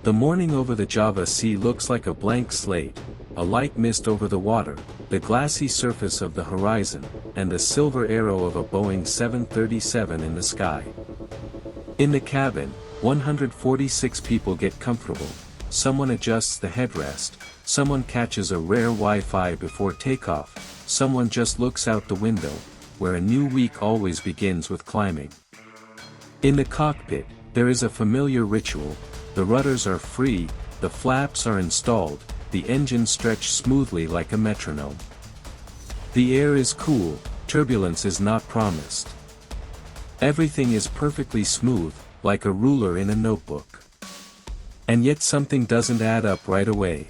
The morning over the Java Sea looks like a blank slate, a light mist over the water, the glassy surface of the horizon, and the silver arrow of a Boeing 737 in the sky. In the cabin, 146 people get comfortable, someone adjusts the headrest, someone catches a rare Wi-Fi before takeoff, someone just looks out the window, where a new week always begins with climbing. In the cockpit, there is a familiar ritual. The rudders are free, the flaps are installed, the engine stretched smoothly like a metronome. The air is cool, turbulence is not promised. Everything is perfectly smooth, like a ruler in a notebook. And yet something doesn't add up right away.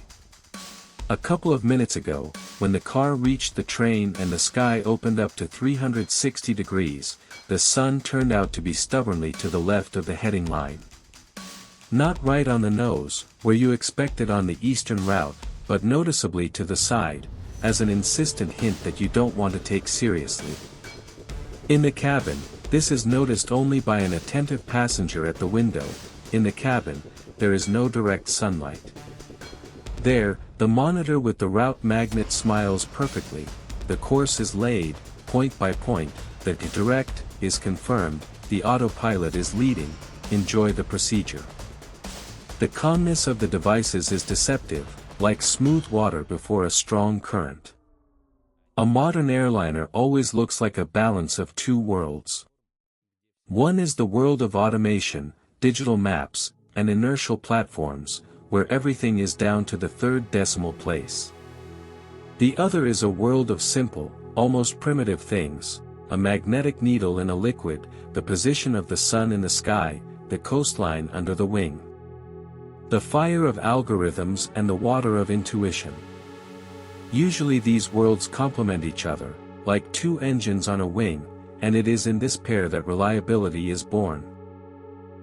A couple of minutes ago, when the car reached the train and the sky opened up to 360 degrees, the sun turned out to be stubbornly to the left of the heading line. Not right on the nose, where you expect it on the eastern route, but noticeably to the side, as an insistent hint that you don't want to take seriously. In the cabin, this is noticed only by an attentive passenger at the window. In the cabin, there is no direct sunlight. There, the monitor with the route magnet smiles perfectly, the course is laid, point by point, the direct is confirmed, the autopilot is leading, enjoy the procedure. The calmness of the devices is deceptive, like smooth water before a strong current. A modern airliner always looks like a balance of two worlds. One is the world of automation, digital maps, and inertial platforms, where everything is down to the third decimal place. The other is a world of simple, almost primitive things, a magnetic needle in a liquid, the position of the sun in the sky, the coastline under the wing. The fire of algorithms and the water of intuition. Usually these worlds complement each other, like two engines on a wing, and it is in this pair that reliability is born.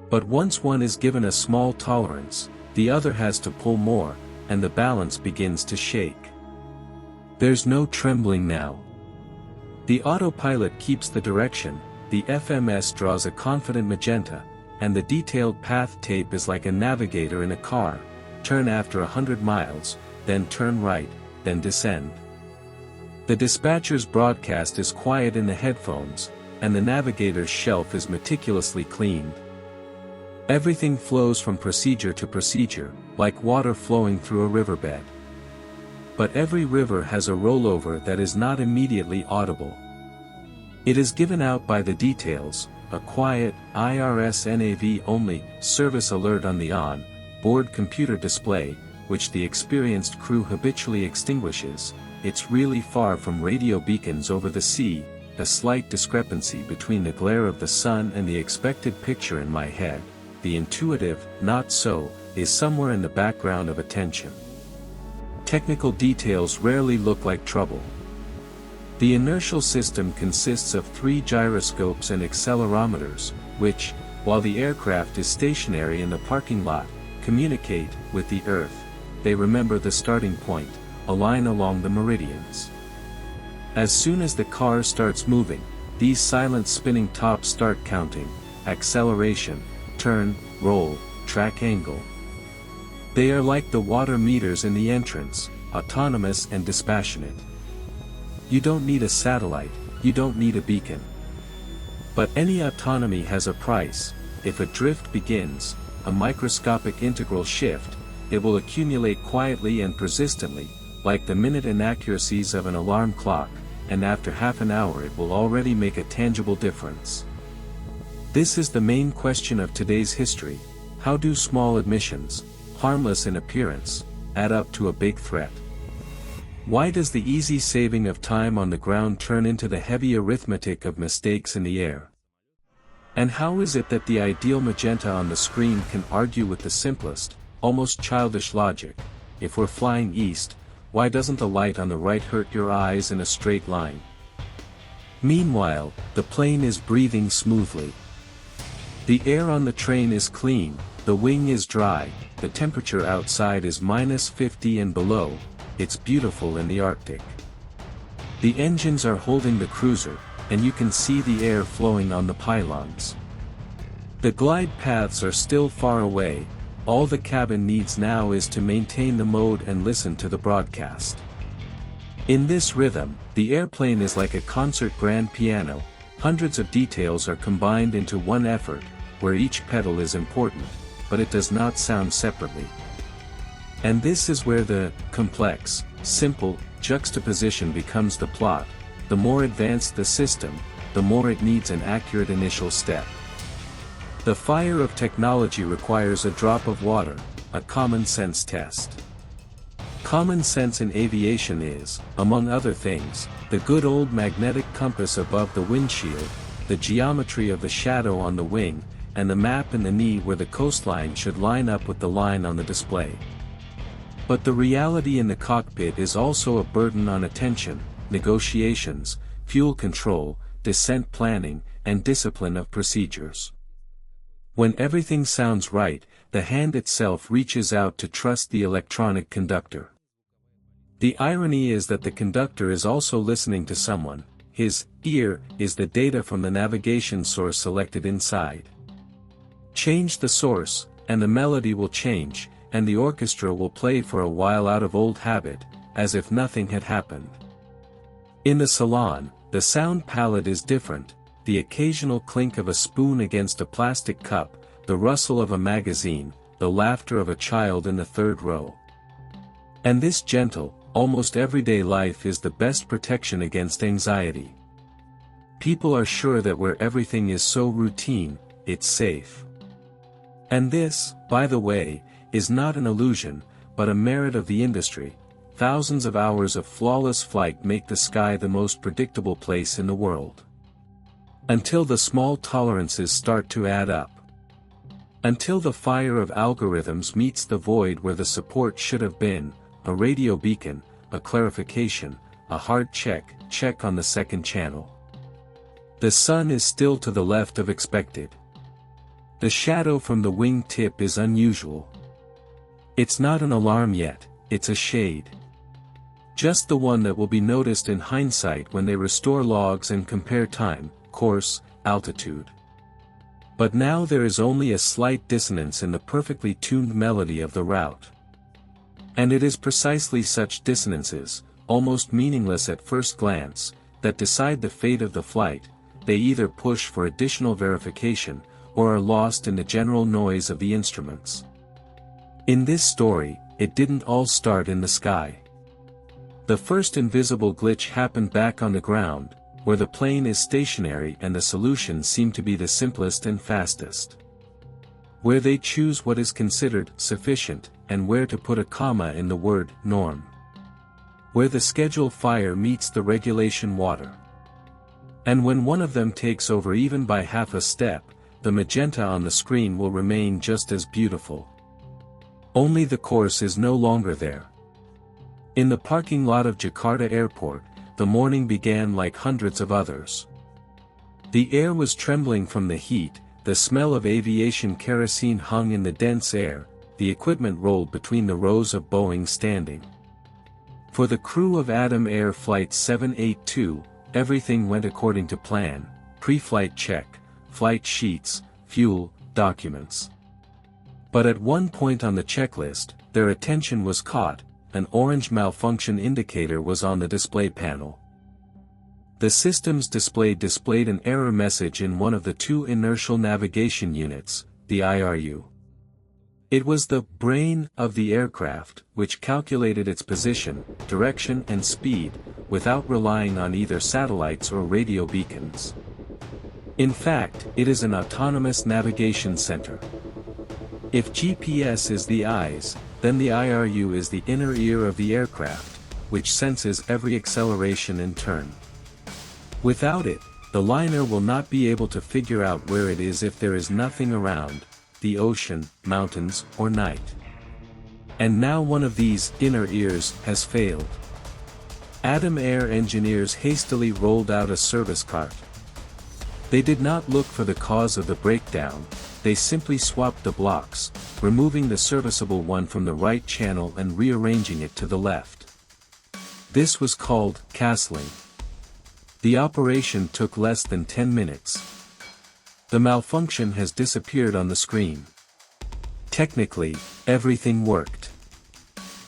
But once one is given a small tolerance, the other has to pull more, and the balance begins to shake. There's no trembling now. The autopilot keeps the direction, the FMS draws a confident magenta, and the detailed path tape is like a navigator in a car, turn after 100 miles, then turn right, then descend. The dispatcher's broadcast is quiet in the headphones, and the navigator's shelf is meticulously cleaned. Everything flows from procedure to procedure, like water flowing through a riverbed. But every river has a rollover that is not immediately audible. It is given out by the details, a quiet, IRS-NAV only, service alert on the on-board computer display, which the experienced crew habitually extinguishes. It's really far from radio beacons over the sea, a slight discrepancy between the glare of the sun and the expected picture in my head. The intuitive, not so, is somewhere in the background of attention. Technical details rarely look like trouble. The inertial system consists of 3 gyroscopes and accelerometers, which, while the aircraft is stationary in the parking lot, communicate with the Earth. They remember the starting point, align along the meridians. As soon as the car starts moving, these silent spinning tops start counting: acceleration, turn, roll, track angle. They are like the water meters in the entrance, autonomous and dispassionate. You don't need a satellite, you don't need a beacon. But any autonomy has a price. If a drift begins, a microscopic integral shift, it will accumulate quietly and persistently, like the minute inaccuracies of an alarm clock, and after half an hour it will already make a tangible difference. This is the main question of today's history: how do small admissions, harmless in appearance, add up to a big threat? Why does the easy saving of time on the ground turn into the heavy arithmetic of mistakes in the air? And how is it that the ideal magenta on the screen can argue with the simplest, almost childish logic? If we're flying east, why doesn't the light on the right hurt your eyes in a straight line? Meanwhile, the plane is breathing smoothly. The air on the train is clean, the wing is dry, the temperature outside is -50 and below. It's beautiful in the Arctic. The engines are holding the cruiser, and you can see the air flowing on the pylons. The glide paths are still far away, All the cabin needs now is to maintain the mode and listen to the broadcast. In this rhythm, the airplane is like a concert grand piano. Hundreds of details are combined into one effort, where each pedal is important, but it does not sound separately. And this is where the complex, simple juxtaposition becomes the plot. The more advanced the system, the more it needs an accurate initial step. The fire of technology requires a drop of water, a common sense test. Common sense in aviation is, among other things, the good old magnetic compass above the windshield, the geometry of the shadow on the wing, and the map in the knee where the coastline should line up with the line on the display. But the reality in the cockpit is also a burden on attention, negotiations, fuel control, descent planning, and discipline of procedures. When everything sounds right, the hand itself reaches out to trust the electronic conductor. The irony is that the conductor is also listening to someone. His ear is the data from the navigation source selected inside. Change the source, and the melody will change, and the orchestra will play for a while out of old habit, as if nothing had happened. In the salon, the sound palette is different, the occasional clink of a spoon against a plastic cup, the rustle of a magazine, the laughter of a child in the third row. And this gentle, almost everyday life is the best protection against anxiety. People are sure that where everything is so routine, it's safe. And this, by the way, is not an illusion, but a merit of the industry. Thousands of hours of flawless flight make the sky the most predictable place in the world. Until the small tolerances start to add up. Until the fire of algorithms meets the void where the support should have been, a radio beacon, a clarification, a hard check on the second channel. The sun is still to the left of expected. The shadow from the wing tip is unusual. It's not an alarm yet, it's a shade. Just the one that will be noticed in hindsight when they restore logs and compare time, course, altitude. But now there is only a slight dissonance in the perfectly tuned melody of the route. And it is precisely such dissonances, almost meaningless at first glance, that decide the fate of the flight. They either push for additional verification, or are lost in the general noise of the instruments. In this story, it didn't all start in the sky. The first invisible glitch happened back on the ground, where the plane is stationary and the solutions seem to be the simplest and fastest. Where they choose what is considered sufficient, and where to put a comma in the word norm. Where the schedule fire meets the regulation water. And when one of them takes over even by half a step, the magenta on the screen will remain just as beautiful. Only the course is no longer there. In the parking lot of Jakarta Airport, the morning began like hundreds of others. The air was trembling from the heat, the smell of aviation kerosene hung in the dense air, the equipment rolled between the rows of Boeing standing. For the crew of Adam Air Flight 782, everything went according to plan: pre-flight check, flight sheets, fuel, documents. But at one point on the checklist, their attention was caught. An orange malfunction indicator was on the display panel. The system's display displayed an error message in one of the two inertial navigation units, the IRU. It was the brain of the aircraft, which calculated its position, direction and speed, without relying on either satellites or radio beacons. In fact, it is an autonomous navigation center. If GPS is the eyes, then the IRU is the inner ear of the aircraft, which senses every acceleration and turn. Without it, the liner will not be able to figure out where it is if there is nothing around, the ocean, mountains, or night. And now one of these inner ears has failed. Adam Air engineers hastily rolled out a service cart. They did not look for the cause of the breakdown, they simply swapped the blocks, removing the serviceable one from the right channel and rearranging it to the left. This was called castling. The operation took less than 10 minutes. The malfunction has disappeared on the screen. Technically, everything worked.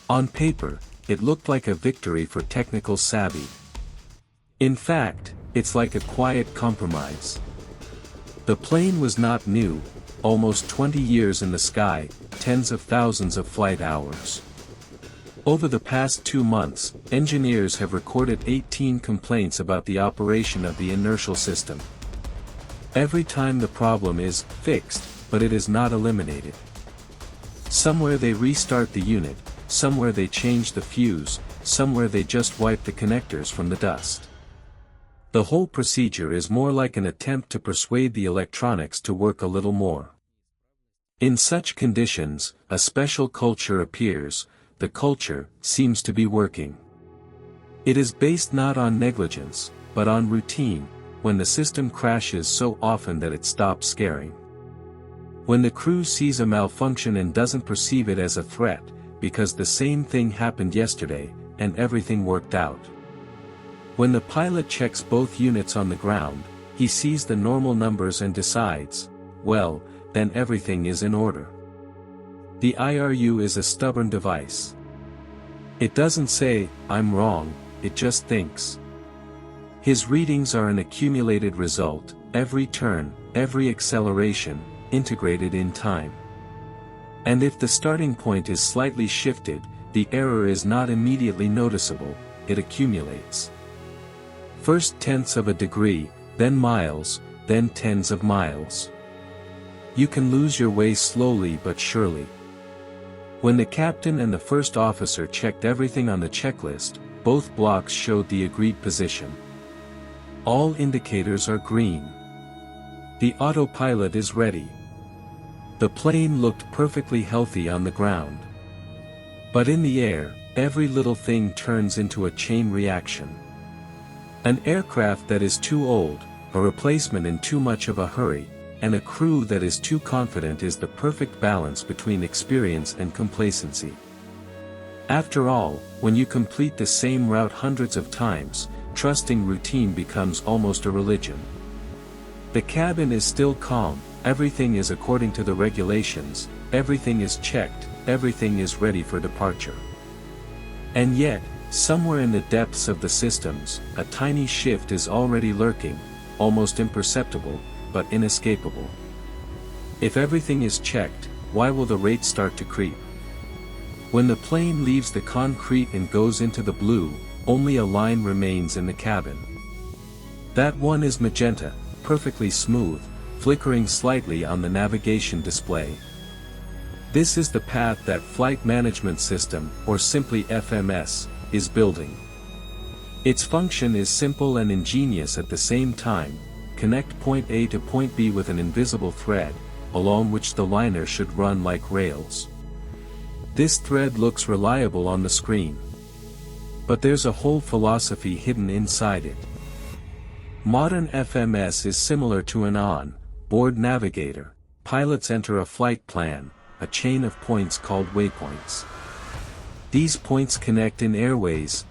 On paper, it looked like a victory for technical savvy. In fact, it's like a quiet compromise. The plane was not new, almost 20 years in the sky, tens of thousands of flight hours. Over the past 2 months, engineers have recorded 18 complaints about the operation of the inertial system. Every time the problem is fixed, but it is not eliminated. Somewhere they restart the unit, somewhere they change the fuse, somewhere they just wipe the connectors from the dust. The whole procedure is more like an attempt to persuade the electronics to work a little more. In such conditions, a special culture appears. The culture seems to be working. It is based not on negligence, but on routine, when the system crashes so often that it stops scaring. When the crew sees a malfunction and doesn't perceive it as a threat, because the same thing happened yesterday, and everything worked out. When the pilot checks both units on the ground, he sees the normal numbers and decides, well, then everything is in order. The IRU is a stubborn device. It doesn't say, I'm wrong, it just thinks. His readings are an accumulated result, every turn, every acceleration, integrated in time. And if the starting point is slightly shifted, the error is not immediately noticeable, it accumulates. First tenths of a degree, then miles, then tens of miles. You can lose your way slowly but surely. When the captain and the first officer checked everything on the checklist, both blocks showed the agreed position. All indicators are green. The autopilot is ready. The plane looked perfectly healthy on the ground. But in the air, every little thing turns into a chain reaction. An aircraft that is too old, a replacement in too much of a hurry, and a crew that is too confident is the perfect balance between experience and complacency. After all, when you complete the same route hundreds of times, trusting routine becomes almost a religion. The cabin is still calm, everything is according to the regulations, everything is checked, everything is ready for departure. And yet, somewhere in the depths of the systems, a tiny shift is already lurking, almost imperceptible, but inescapable. If everything is checked, why will the rate start to creep? When the plane leaves the concrete and goes into the blue, only a line remains in the cabin. That one is magenta, perfectly smooth, flickering slightly on the navigation display. This is the path that Flight Management System, or simply FMS, is building. Its function is simple and ingenious at the same time: connect point A to point B with an invisible thread, along which the liner should run like rails. This thread looks reliable on the screen. But there's a whole philosophy hidden inside it. Modern FMS is similar to an on-board navigator. Pilots enter a flight plan, a chain of points called waypoints. These points connect in airways.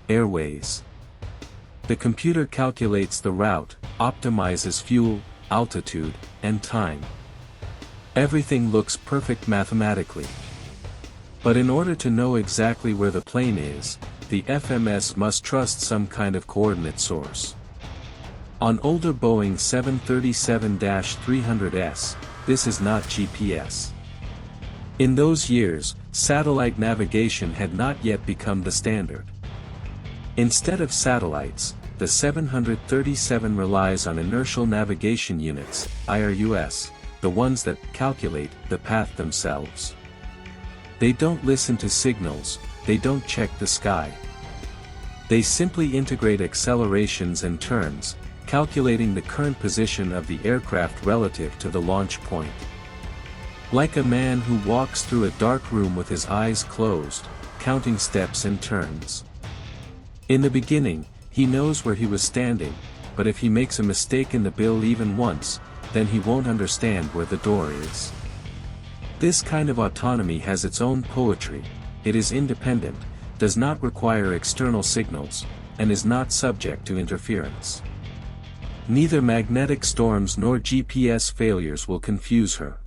The computer calculates the route, optimizes fuel, altitude, and time. Everything looks perfect mathematically. But in order to know exactly where the plane is, the FMS must trust some kind of coordinate source. On older Boeing 737-300s, this is not GPS. In those years, satellite navigation had not yet become the standard. Instead of satellites, the 737 relies on inertial navigation units, IRUs, the ones that calculate the path themselves. They don't listen to signals, they don't check the sky. They simply integrate accelerations and turns, calculating the current position of the aircraft relative to the launch point. Like a man who walks through a dark room with his eyes closed, counting steps and turns. In the beginning, he knows where he was standing, but if he makes a mistake in the bill even once, then he won't understand where the door is. This kind of autonomy has its own poetry. It is independent, does not require external signals, and is not subject to interference. Neither magnetic storms nor GPS failures will confuse her.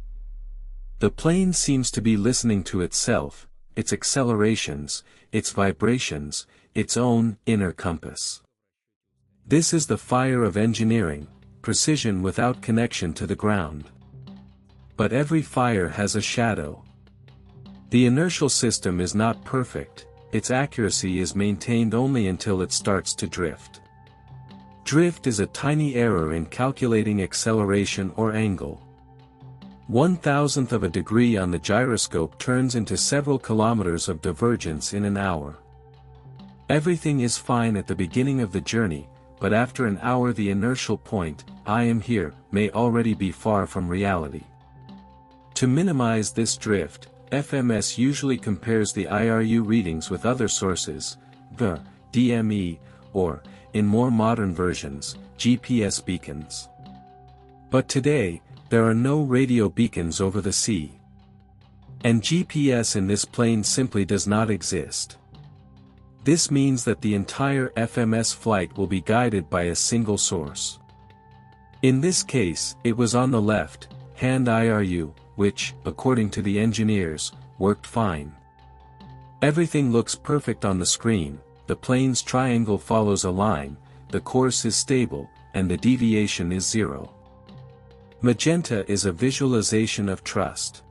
The plane seems to be listening to itself, its accelerations, its vibrations, its own inner compass. This is the fire of engineering, precision without connection to the ground. But every fire has a shadow. The inertial system is not perfect, its accuracy is maintained only until it starts to drift. Drift is a tiny error in calculating acceleration or angle. 1/1000th of a degree on the gyroscope turns into several kilometers of divergence in an hour. Everything is fine at the beginning of the journey, but after an hour the inertial point, I am here, may already be far from reality. To minimize this drift, FMS usually compares the IRU readings with other sources, the DME, or, in more modern versions, GPS beacons. But today, there are no radio beacons over the sea. And GPS in this plane simply does not exist. This means that the entire FMS flight will be guided by a single source. In this case, it was on the left-hand IRU, which, according to the engineers, worked fine. Everything looks perfect on the screen, the plane's triangle follows a line, the course is stable, and the deviation is 0. Magenta is a visualization of trust.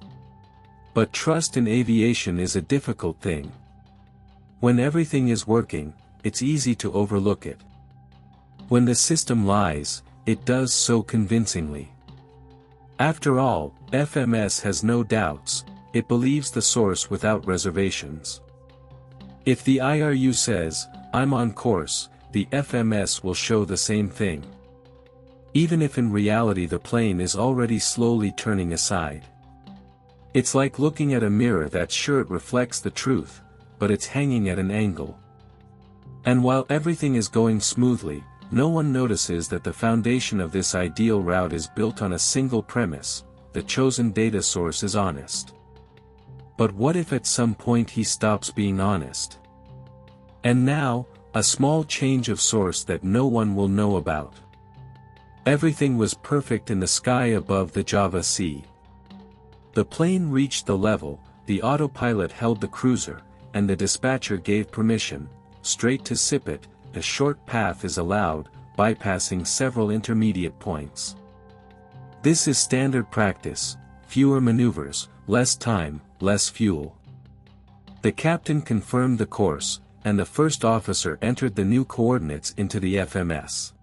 But trust in aviation is a difficult thing. When everything is working, it's easy to overlook it. When the system lies, it does so convincingly. After all, FMS has no doubts, it believes the source without reservations. If the IRU says, "I'm on course," the FMS will show the same thing. Even if in reality the plane is already slowly turning aside. It's like looking at a mirror that's sure it reflects the truth, but it's hanging at an angle. And while everything is going smoothly, no one notices that the foundation of this ideal route is built on a single premise: the chosen data source is honest. But what if at some point he stops being honest? And now, a small change of source that no one will know about. Everything was perfect in the sky above the Java Sea. The plane reached the level, the autopilot held the cruiser, and the dispatcher gave permission, straight to Sipit. A short path is allowed, bypassing several intermediate points. This is standard practice: fewer maneuvers, less time, less fuel. The captain confirmed the course, and the first officer entered the new coordinates into the FMS.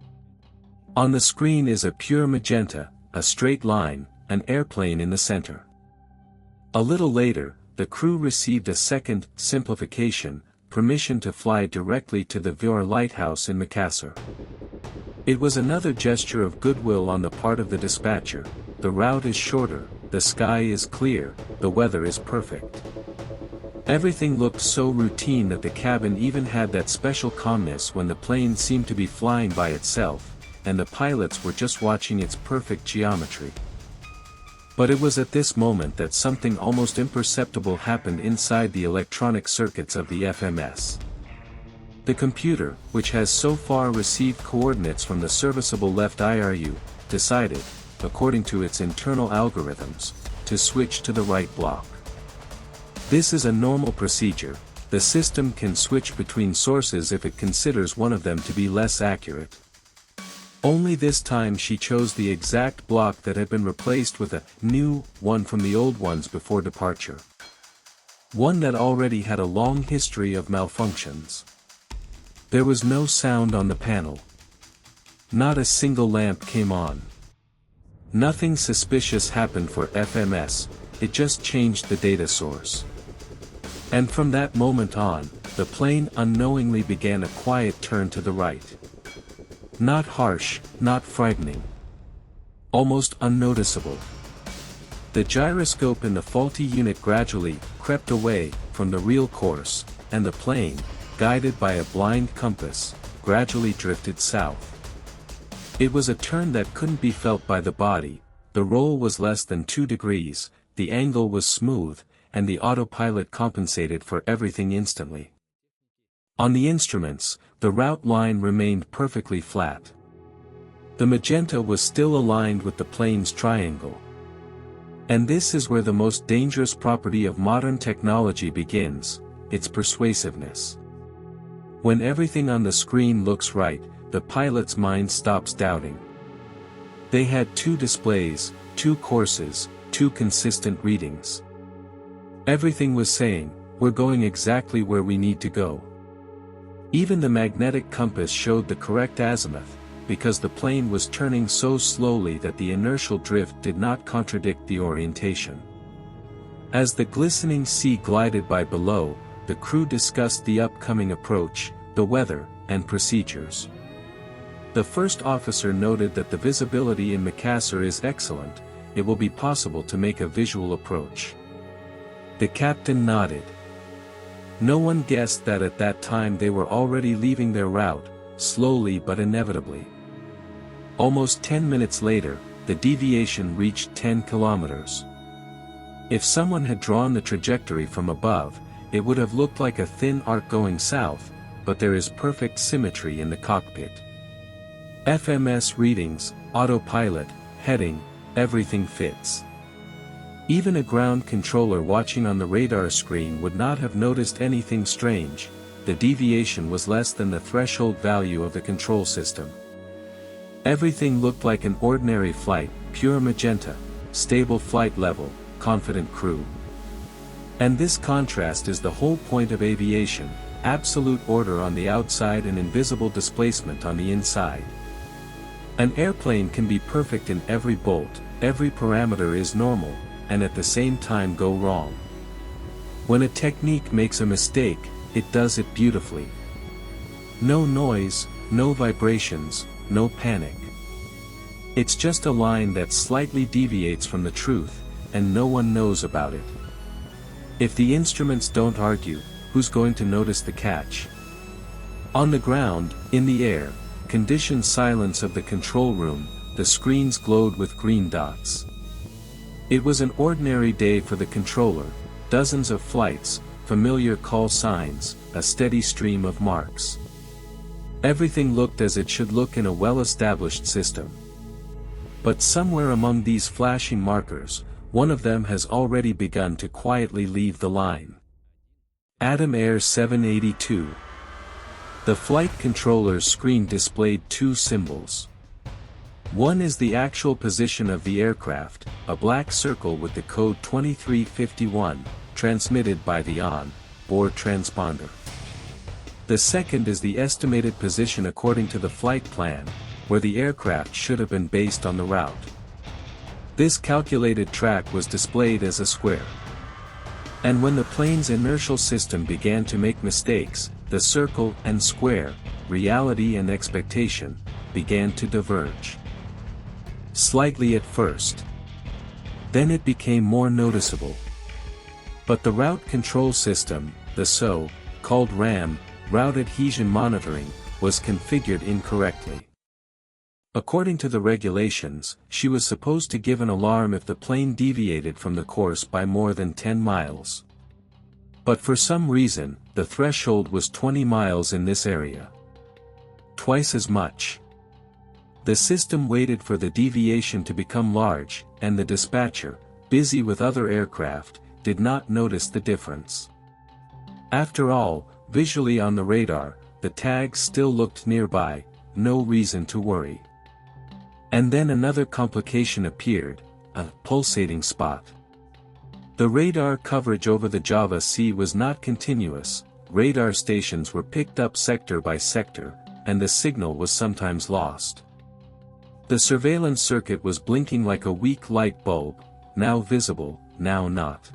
On the screen is a pure magenta, a straight line, an airplane in the center. A little later, the crew received a second simplification: permission to fly directly to the Vior lighthouse in Makassar. It was another gesture of goodwill on the part of the dispatcher. The route is shorter, the sky is clear, the weather is perfect. Everything looked so routine that the cabin even had that special calmness when the plane seemed to be flying by itself, and the pilots were just watching its perfect geometry. But it was at this moment that something almost imperceptible happened inside the electronic circuits of the FMS. The computer, which has so far received coordinates from the serviceable left IRU, decided, according to its internal algorithms, to switch to the right block. This is a normal procedure. The system can switch between sources if it considers one of them to be less accurate. Only this time she chose the exact block that had been replaced with a new one from the old ones before departure. One that already had a long history of malfunctions. There was no sound on the panel. Not a single lamp came on. Nothing suspicious happened for FMS, it just changed the data source. And from that moment on, the plane unknowingly began a quiet turn to the right. Not harsh, not frightening. Almost unnoticeable. The gyroscope in the faulty unit gradually crept away from the real course, and the plane, guided by a blind compass, gradually drifted south. It was a turn that couldn't be felt by the body, the roll was less than 2 degrees, the angle was smooth, and the autopilot compensated for everything instantly. On the instruments, the route line remained perfectly flat. The magenta was still aligned with the plane's triangle. And this is where the most dangerous property of modern technology begins, its persuasiveness. When everything on the screen looks right, the pilot's mind stops doubting. They had 2 displays, 2 courses, 2 consistent readings. Everything was saying, we're going exactly where we need to go. Even the magnetic compass showed the correct azimuth, because the plane was turning so slowly that the inertial drift did not contradict the orientation. As the glistening sea glided by below, the crew discussed the upcoming approach, the weather, and procedures. The first officer noted that the visibility in Makassar is excellent, it will be possible to make a visual approach. The captain nodded. No one guessed that at that time they were already leaving their route, slowly but inevitably. Almost 10 minutes later, the deviation reached 10 kilometers. If someone had drawn the trajectory from above, it would have looked like a thin arc going south, but there is perfect symmetry in the cockpit. FMS readings, autopilot, heading, everything fits. Even a ground controller watching on the radar screen would not have noticed anything strange. The deviation was less than the threshold value of the control system. Everything looked like an ordinary flight, pure magenta, stable flight level, confident crew. And this contrast is the whole point of aviation, absolute order on the outside and invisible displacement on the inside. An airplane can be perfect in every bolt, every parameter is normal, and at the same time go wrong. When a technique makes a mistake, it does it beautifully. No noise, no vibrations, no panic. It's just a line that slightly deviates from the truth, and no one knows about it. If the instruments don't argue, who's going to notice the catch? On the ground, in the air, conditioned silence of the control room, the screens glowed with green dots. It was an ordinary day for the controller, dozens of flights, familiar call signs, a steady stream of marks. Everything looked as it should look in a well-established system. But somewhere among these flashing markers, one of them has already begun to quietly leave the line. Adam Air 782. The flight controller's screen displayed 2 symbols. One is the actual position of the aircraft, a black circle with the code 2351, transmitted by the on-board transponder. The second is the estimated position according to the flight plan, where the aircraft should have been based on the route. This calculated track was displayed as a square. And when the plane's inertial system began to make mistakes, the circle and square, reality and expectation, began to diverge. Slightly at first. Then it became more noticeable. But the route control system, the so-called RAM, route adhesion monitoring, was configured incorrectly. According to the regulations, she was supposed to give an alarm if the plane deviated from the course by more than 10 miles. But for some reason, the threshold was 20 miles in this area. Twice as much. The system waited for the deviation to become large, and the dispatcher, busy with other aircraft, did not notice the difference. After all, visually on the radar, the tags still looked nearby, no reason to worry. And then another complication appeared, a pulsating spot. The radar coverage over the Java Sea was not continuous, radar stations were picked up sector by sector, and the signal was sometimes lost. The surveillance circuit was blinking like a weak light bulb, now visible, now not.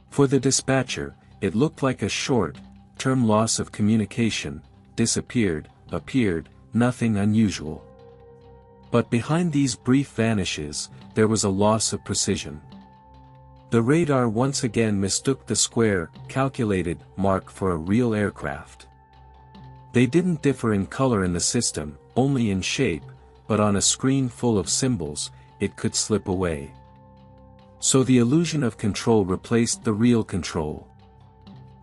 For the dispatcher, it looked like a short-term loss of communication, disappeared, appeared, nothing unusual. But behind these brief vanishes, there was a loss of precision. The radar once again mistook the square, calculated, mark for a real aircraft. They didn't differ in color in the system, only in shape, but on a screen full of symbols, it could slip away. So the illusion of control replaced the real control.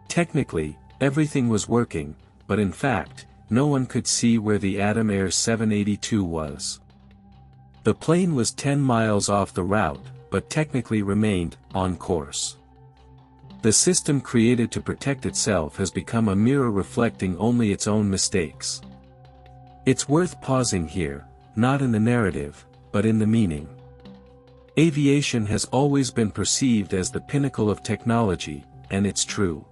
Technically, everything was working, but in fact, no one could see where the Adam Air 782 was. The plane was 10 miles off the route, but technically remained on course. The system created to protect itself has become a mirror reflecting only its own mistakes. It's worth pausing here, not in the narrative, but in the meaning. Aviation has always been perceived as the pinnacle of technology, and it's true.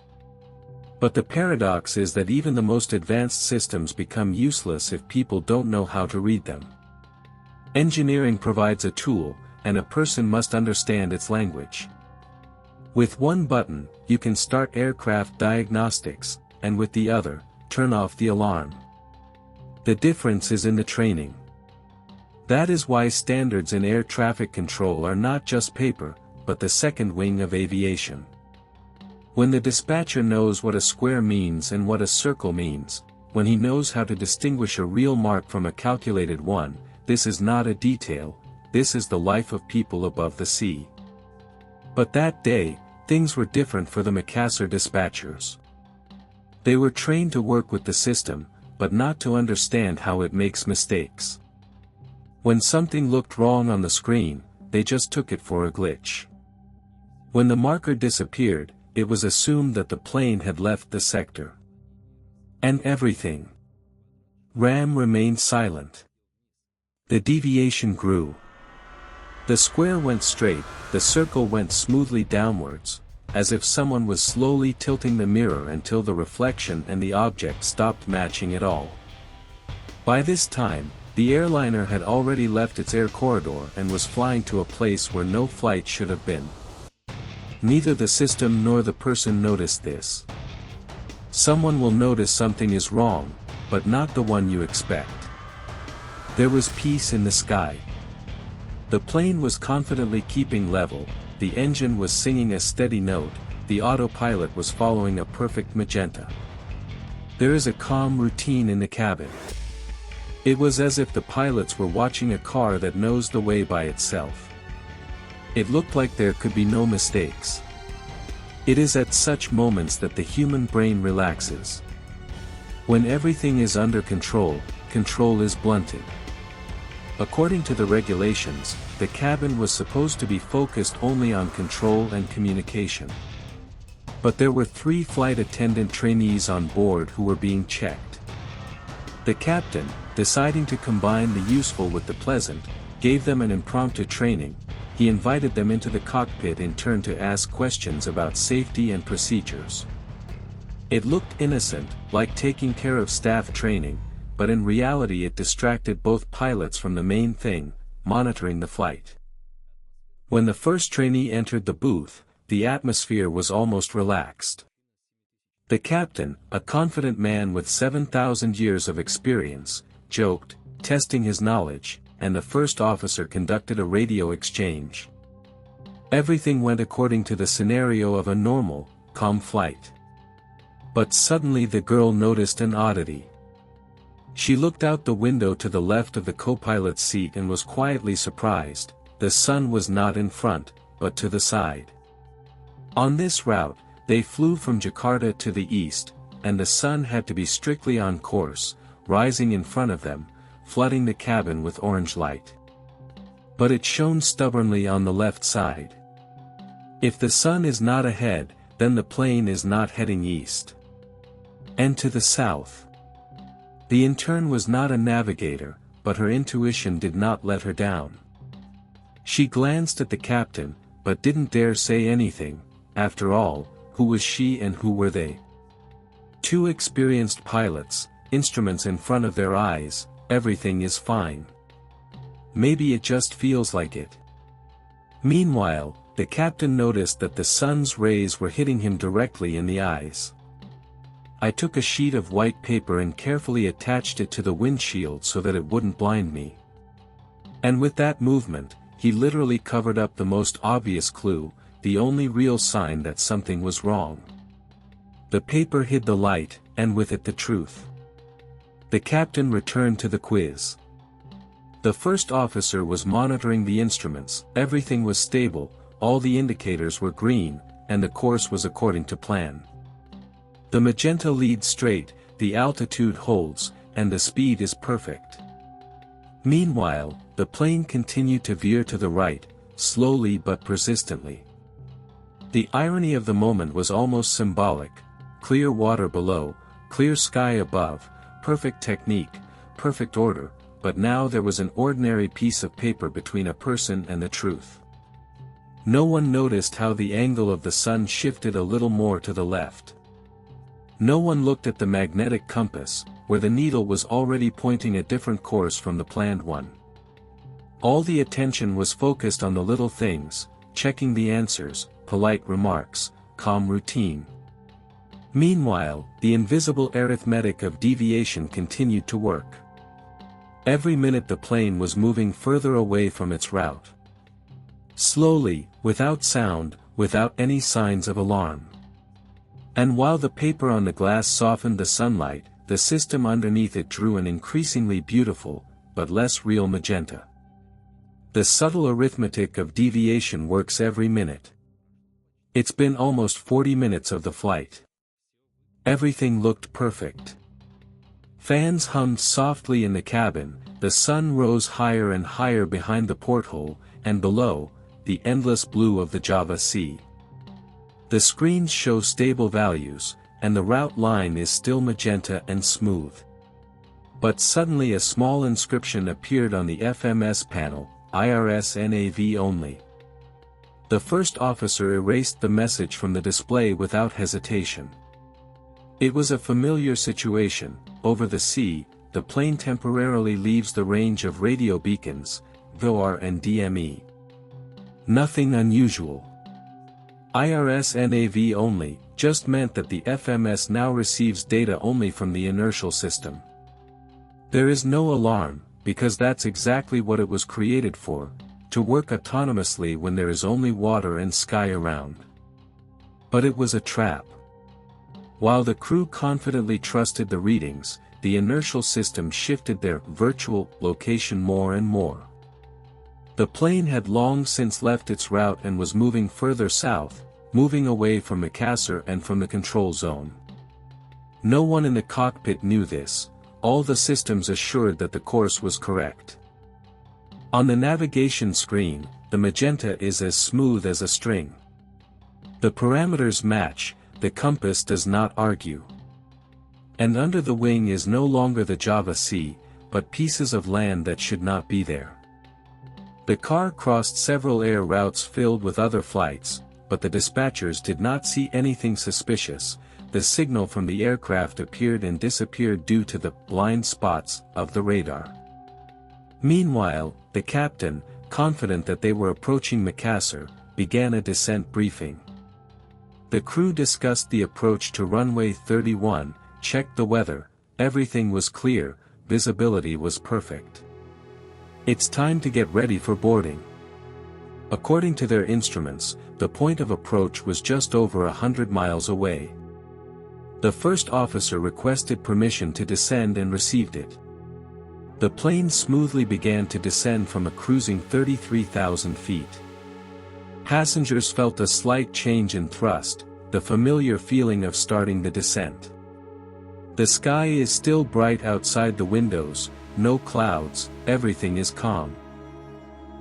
But the paradox is that even the most advanced systems become useless if people don't know how to read them. Engineering provides a tool, and a person must understand its language. With one button, you can start aircraft diagnostics, and with the other, turn off the alarm. The difference is in the training. That is why standards in air traffic control are not just paper, but the second wing of aviation. When the dispatcher knows what a square means and what a circle means, when he knows how to distinguish a real mark from a calculated one, this is not a detail, this is the life of people above the sea. But that day, things were different for the Makassar dispatchers. They were trained to work with the system, but not to understand how it makes mistakes. When something looked wrong on the screen, they just took it for a glitch. When the marker disappeared, it was assumed that the plane had left the sector. And everything. RAM remained silent. The deviation grew. The square went straight, the circle went smoothly downwards, as if someone was slowly tilting the mirror until the reflection and the object stopped matching at all. By this time, the airliner had already left its air corridor and was flying to a place where no flight should have been. Neither the system nor the person noticed this. Someone will notice something is wrong, but not the one you expect. There was peace in the sky. The plane was confidently keeping level, the engine was singing a steady note, the autopilot was following a perfect magenta. There is a calm routine in the cabin. It was as if the pilots were watching a car that knows the way by itself. It looked like there could be no mistakes. It is at such moments that the human brain relaxes. When everything is under control, control is blunted. According to the regulations, the cabin was supposed to be focused only on control and communication. But there were 3 flight attendant trainees on board who were being checked. The captain, deciding to combine the useful with the pleasant, gave them an impromptu training. He invited them into the cockpit in turn to ask questions about safety and procedures. It looked innocent, like taking care of staff training, but in reality it distracted both pilots from the main thing, monitoring the flight. When the first trainee entered the booth, the atmosphere was almost relaxed. The captain, a confident man with 7,000 years of experience, joked, testing his knowledge, and the first officer conducted a radio exchange. Everything went according to the scenario of a normal, calm flight. But suddenly the girl noticed an oddity. She looked out the window to the left of the co-pilot's seat and was quietly surprised. The sun was not in front, but to the side. On this route, they flew from Jakarta to the east, and the sun had to be strictly on course, rising in front of them, flooding the cabin with orange light. But it shone stubbornly on the left side. If the sun is not ahead, then the plane is not heading east. And to the south. The intern was not a navigator, but her intuition did not let her down. She glanced at the captain, but didn't dare say anything. After all, who was she and who were they? 2 experienced pilots, instruments in front of their eyes, everything is fine. Maybe it just feels like it. Meanwhile, the captain noticed that the sun's rays were hitting him directly in the eyes. I took a sheet of white paper and carefully attached it to the windshield so that it wouldn't blind me. And with that movement, he literally covered up the most obvious clue, the only real sign that something was wrong. The paper hid the light, and with it the truth. The captain returned to the quiz. The first officer was monitoring the instruments, everything was stable, all the indicators were green, and the course was according to plan. The magenta leads straight, the altitude holds, and the speed is perfect. Meanwhile, the plane continued to veer to the right, slowly but persistently. The irony of the moment was almost symbolic: clear water below, clear sky above, perfect technique, perfect order, but now there was an ordinary piece of paper between a person and the truth. No one noticed how the angle of the sun shifted a little more to the left. No one looked at the magnetic compass, where the needle was already pointing a different course from the planned one. All the attention was focused on the little things: checking the answers, polite remarks, calm routine. Meanwhile, the invisible arithmetic of deviation continued to work. Every minute the plane was moving further away from its route. Slowly, without sound, without any signs of alarm. And while the paper on the glass softened the sunlight, the system underneath it drew an increasingly beautiful, but less real magenta. The subtle arithmetic of deviation works every minute. It's been almost 40 minutes of the flight. Everything looked perfect. Fans hummed softly in the cabin, the sun rose higher and higher behind the porthole, and below, the endless blue of the Java Sea. The screens show stable values, and the route line is still magenta and smooth. But suddenly a small inscription appeared on the FMS panel: IRS NAV only. The first officer erased the message from the display without hesitation. It was a familiar situation: over the sea, the plane temporarily leaves the range of radio beacons, VOR and DME. Nothing unusual. IRS NAV only just meant that the FMS now receives data only from the inertial system. There is no alarm, because that's exactly what it was created for: to work autonomously when there is only water and sky around. But it was a trap. While the crew confidently trusted the readings, the inertial system shifted their virtual location more and more. The plane had long since left its route and was moving further south, moving away from Makassar and from the control zone. No one in the cockpit knew this. All the systems assured that the course was correct. On the navigation screen, the magenta is as smooth as a string. The parameters match, the compass does not argue. And under the wing is no longer the Java Sea, but pieces of land that should not be there. The car crossed several air routes filled with other flights, but the dispatchers did not see anything suspicious. The signal from the aircraft appeared and disappeared due to the blind spots of the radar. Meanwhile, the captain, confident that they were approaching Makassar, began a descent briefing. The crew discussed the approach to runway 31, checked the weather, everything was clear, visibility was perfect. It's time to get ready for boarding. According to their instruments, the point of approach was just over 100 miles away. The first officer requested permission to descend and received it. The plane smoothly began to descend from a cruising 33,000 feet. Passengers felt a slight change in thrust, the familiar feeling of starting the descent. The sky is still bright outside the windows, no clouds, everything is calm.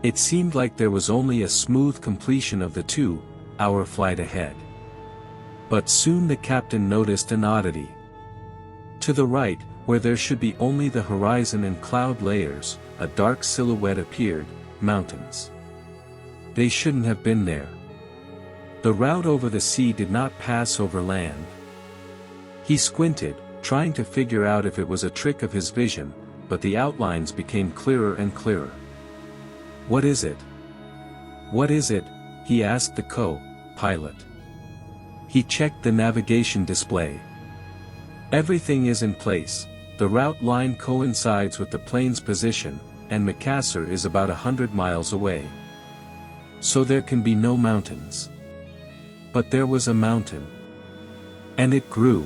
It seemed like there was only a smooth completion of the 2-hour flight ahead. But soon the captain noticed an oddity. To the right, where there should be only the horizon and cloud layers, a dark silhouette appeared: mountains. They shouldn't have been there. The route over the sea did not pass over land. He squinted, trying to figure out if it was a trick of his vision, but the outlines became clearer and clearer. "What is it? What is it?" he asked the co-pilot. He checked the navigation display. Everything is in place. The route line coincides with the plane's position, and Makassar is about 100 miles away. So there can be no mountains. But there was a mountain. And it grew.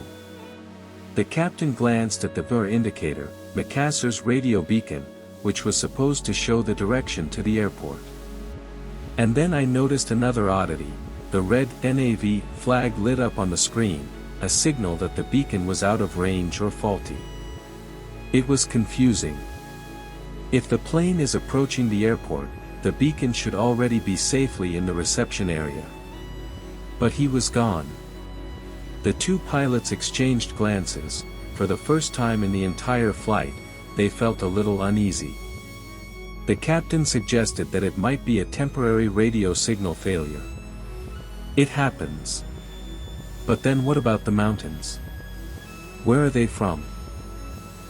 The captain glanced at the VOR indicator, Makassar's radio beacon, which was supposed to show the direction to the airport. And then I noticed another oddity: the red NAV flag lit up on the screen, a signal that the beacon was out of range or faulty. It was confusing. If the plane is approaching the airport, the beacon should already be safely in the reception area. But he was gone. The two pilots exchanged glances. For the first time in the entire flight, they felt a little uneasy. The captain suggested that it might be a temporary radio signal failure. It happens. But then what about the mountains? Where are they from?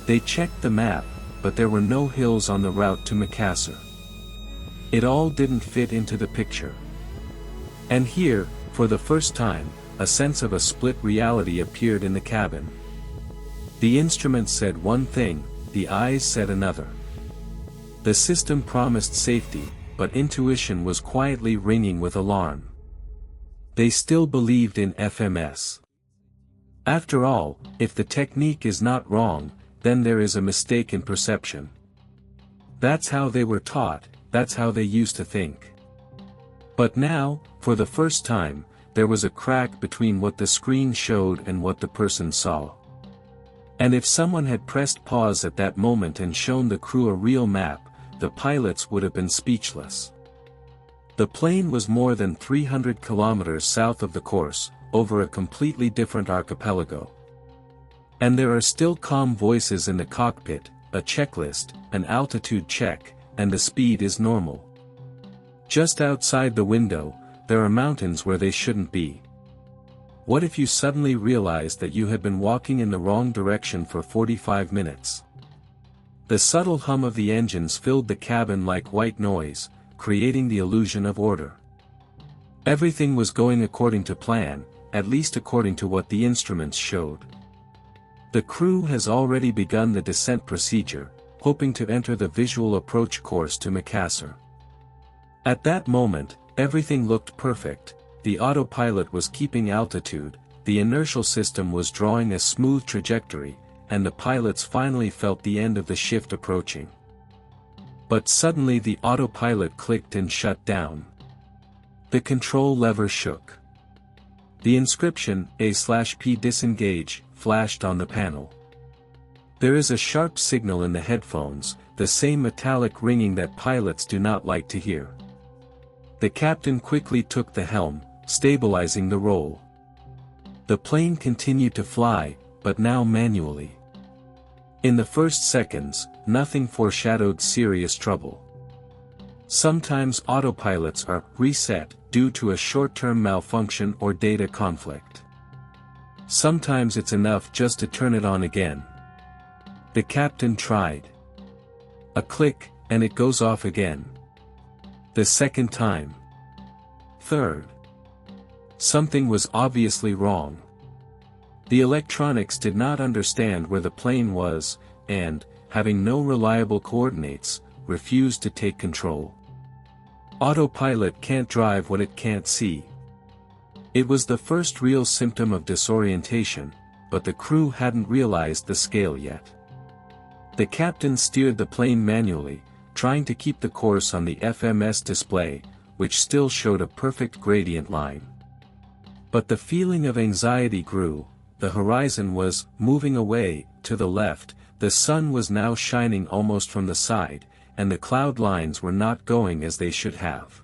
They checked the map, but there were no hills on the route to Makassar. It all didn't fit into the picture. And here, for the first time, a sense of a split reality appeared in the cabin. The instruments said one thing, the eyes said another. The system promised safety, but intuition was quietly ringing with alarm. They still believed in FMS. After all, if the technique is not wrong, then there is a mistake in perception. That's how they were taught, that's how they used to think. But now, for the first time, there was a crack between what the screen showed and what the person saw. And if someone had pressed pause at that moment and shown the crew a real map, the pilots would have been speechless. The plane was more than 300 kilometers south of the course, over a completely different archipelago. And there are still calm voices in the cockpit, a checklist, an altitude check, and the speed is normal. Just outside the window, there are mountains where they shouldn't be. What if you suddenly realized that you had been walking in the wrong direction for 45 minutes? The subtle hum of the engines filled the cabin like white noise, creating the illusion of order. Everything was going according to plan, at least according to what the instruments showed. The crew has already begun the descent procedure, hoping to enter the visual approach course to Makassar. At that moment, everything looked perfect. The autopilot was keeping altitude, the inertial system was drawing a smooth trajectory, and the pilots finally felt the end of the shift approaching. But suddenly the autopilot clicked and shut down. The control lever shook. The inscription, A/P disengage, flashed on the panel. There is a sharp signal in the headphones, the same metallic ringing that pilots do not like to hear. The captain quickly took the helm, stabilizing the roll. The plane continued to fly, but now manually. In the first seconds, nothing foreshadowed serious trouble. Sometimes autopilots are reset due to a short-term malfunction or data conflict. Sometimes it's enough just to turn it on again. The captain tried. A click, and it goes off again. The second time. Third. Something was obviously wrong. The electronics did not understand where the plane was, and, having no reliable coordinates, refused to take control. Autopilot can't drive what it can't see. It was the first real symptom of disorientation, but the crew hadn't realized the scale yet. The captain steered the plane manually, trying to keep the course on the FMS display, which still showed a perfect gradient line. But the feeling of anxiety grew. The horizon was moving away, to the left, the sun was now shining almost from the side, and the cloud lines were not going as they should have.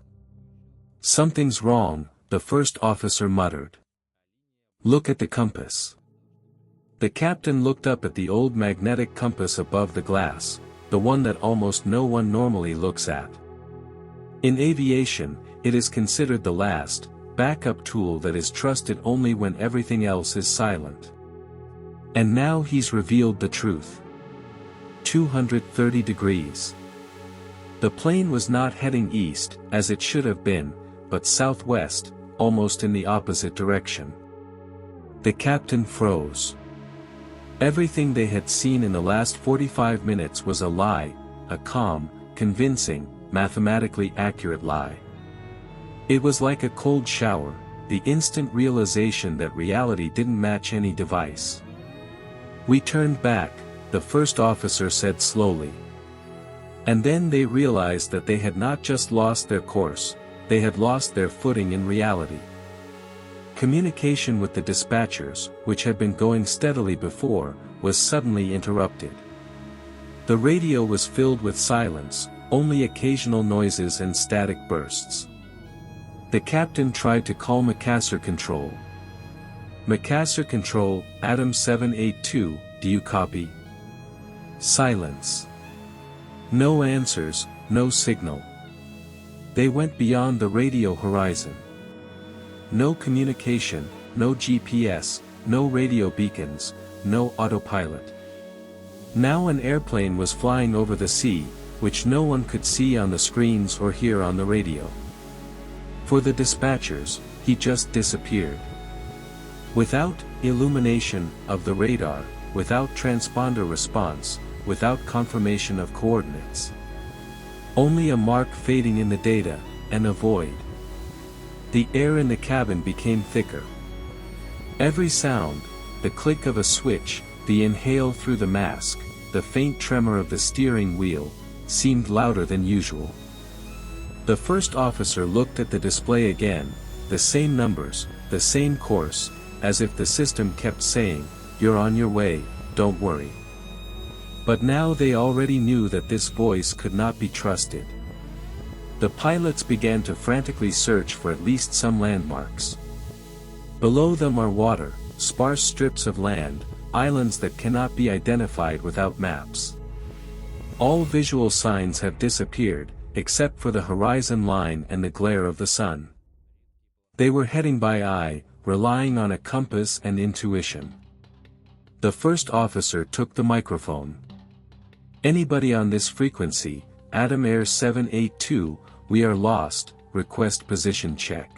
"Something's wrong," the first officer muttered. "Look at the compass." The captain looked up at the old magnetic compass above the glass, the one that almost no one normally looks at. In aviation, it is considered the last, backup tool that is trusted only when everything else is silent. And now he's revealed the truth. 230 degrees. The plane was not heading east, as it should have been, but southwest, almost in the opposite direction. The captain froze. Everything they had seen in the last 45 minutes was a lie, a calm, convincing, mathematically accurate lie. It was like a cold shower, the instant realization that reality didn't match any device. "We turned back," the first officer said slowly. And then they realized that they had not just lost their course, they had lost their footing in reality. Communication with the dispatchers, which had been going steadily before, was suddenly interrupted. The radio was filled with silence, only occasional noises and static bursts. The captain tried to call Makassar Control. Makassar Control, Adam 782, do you copy? Silence. No answers, no signal. They went beyond the radio horizon. No communication, no GPS, no radio beacons, no autopilot. Now an airplane was flying over the sea, which no one could see on the screens or hear on the radio. For the dispatchers, he just disappeared. Without illumination of the radar, without transponder response, without confirmation of coordinates. Only a mark fading in the data, and a void. The air in the cabin became thicker. Every sound, the click of a switch, the inhale through the mask, the faint tremor of the steering wheel, seemed louder than usual. The first officer looked at the display again, the same numbers, the same course, as if the system kept saying, "You're on your way, don't worry." But now they already knew that this voice could not be trusted. The pilots began to frantically search for at least some landmarks. Below them are water, sparse strips of land, islands that cannot be identified without maps. All visual signs have disappeared, except for the horizon line and the glare of the sun. They were heading by eye, relying on a compass and intuition. The first officer took the microphone. "Anybody on this frequency, Adam Air 782, we are lost, request position check."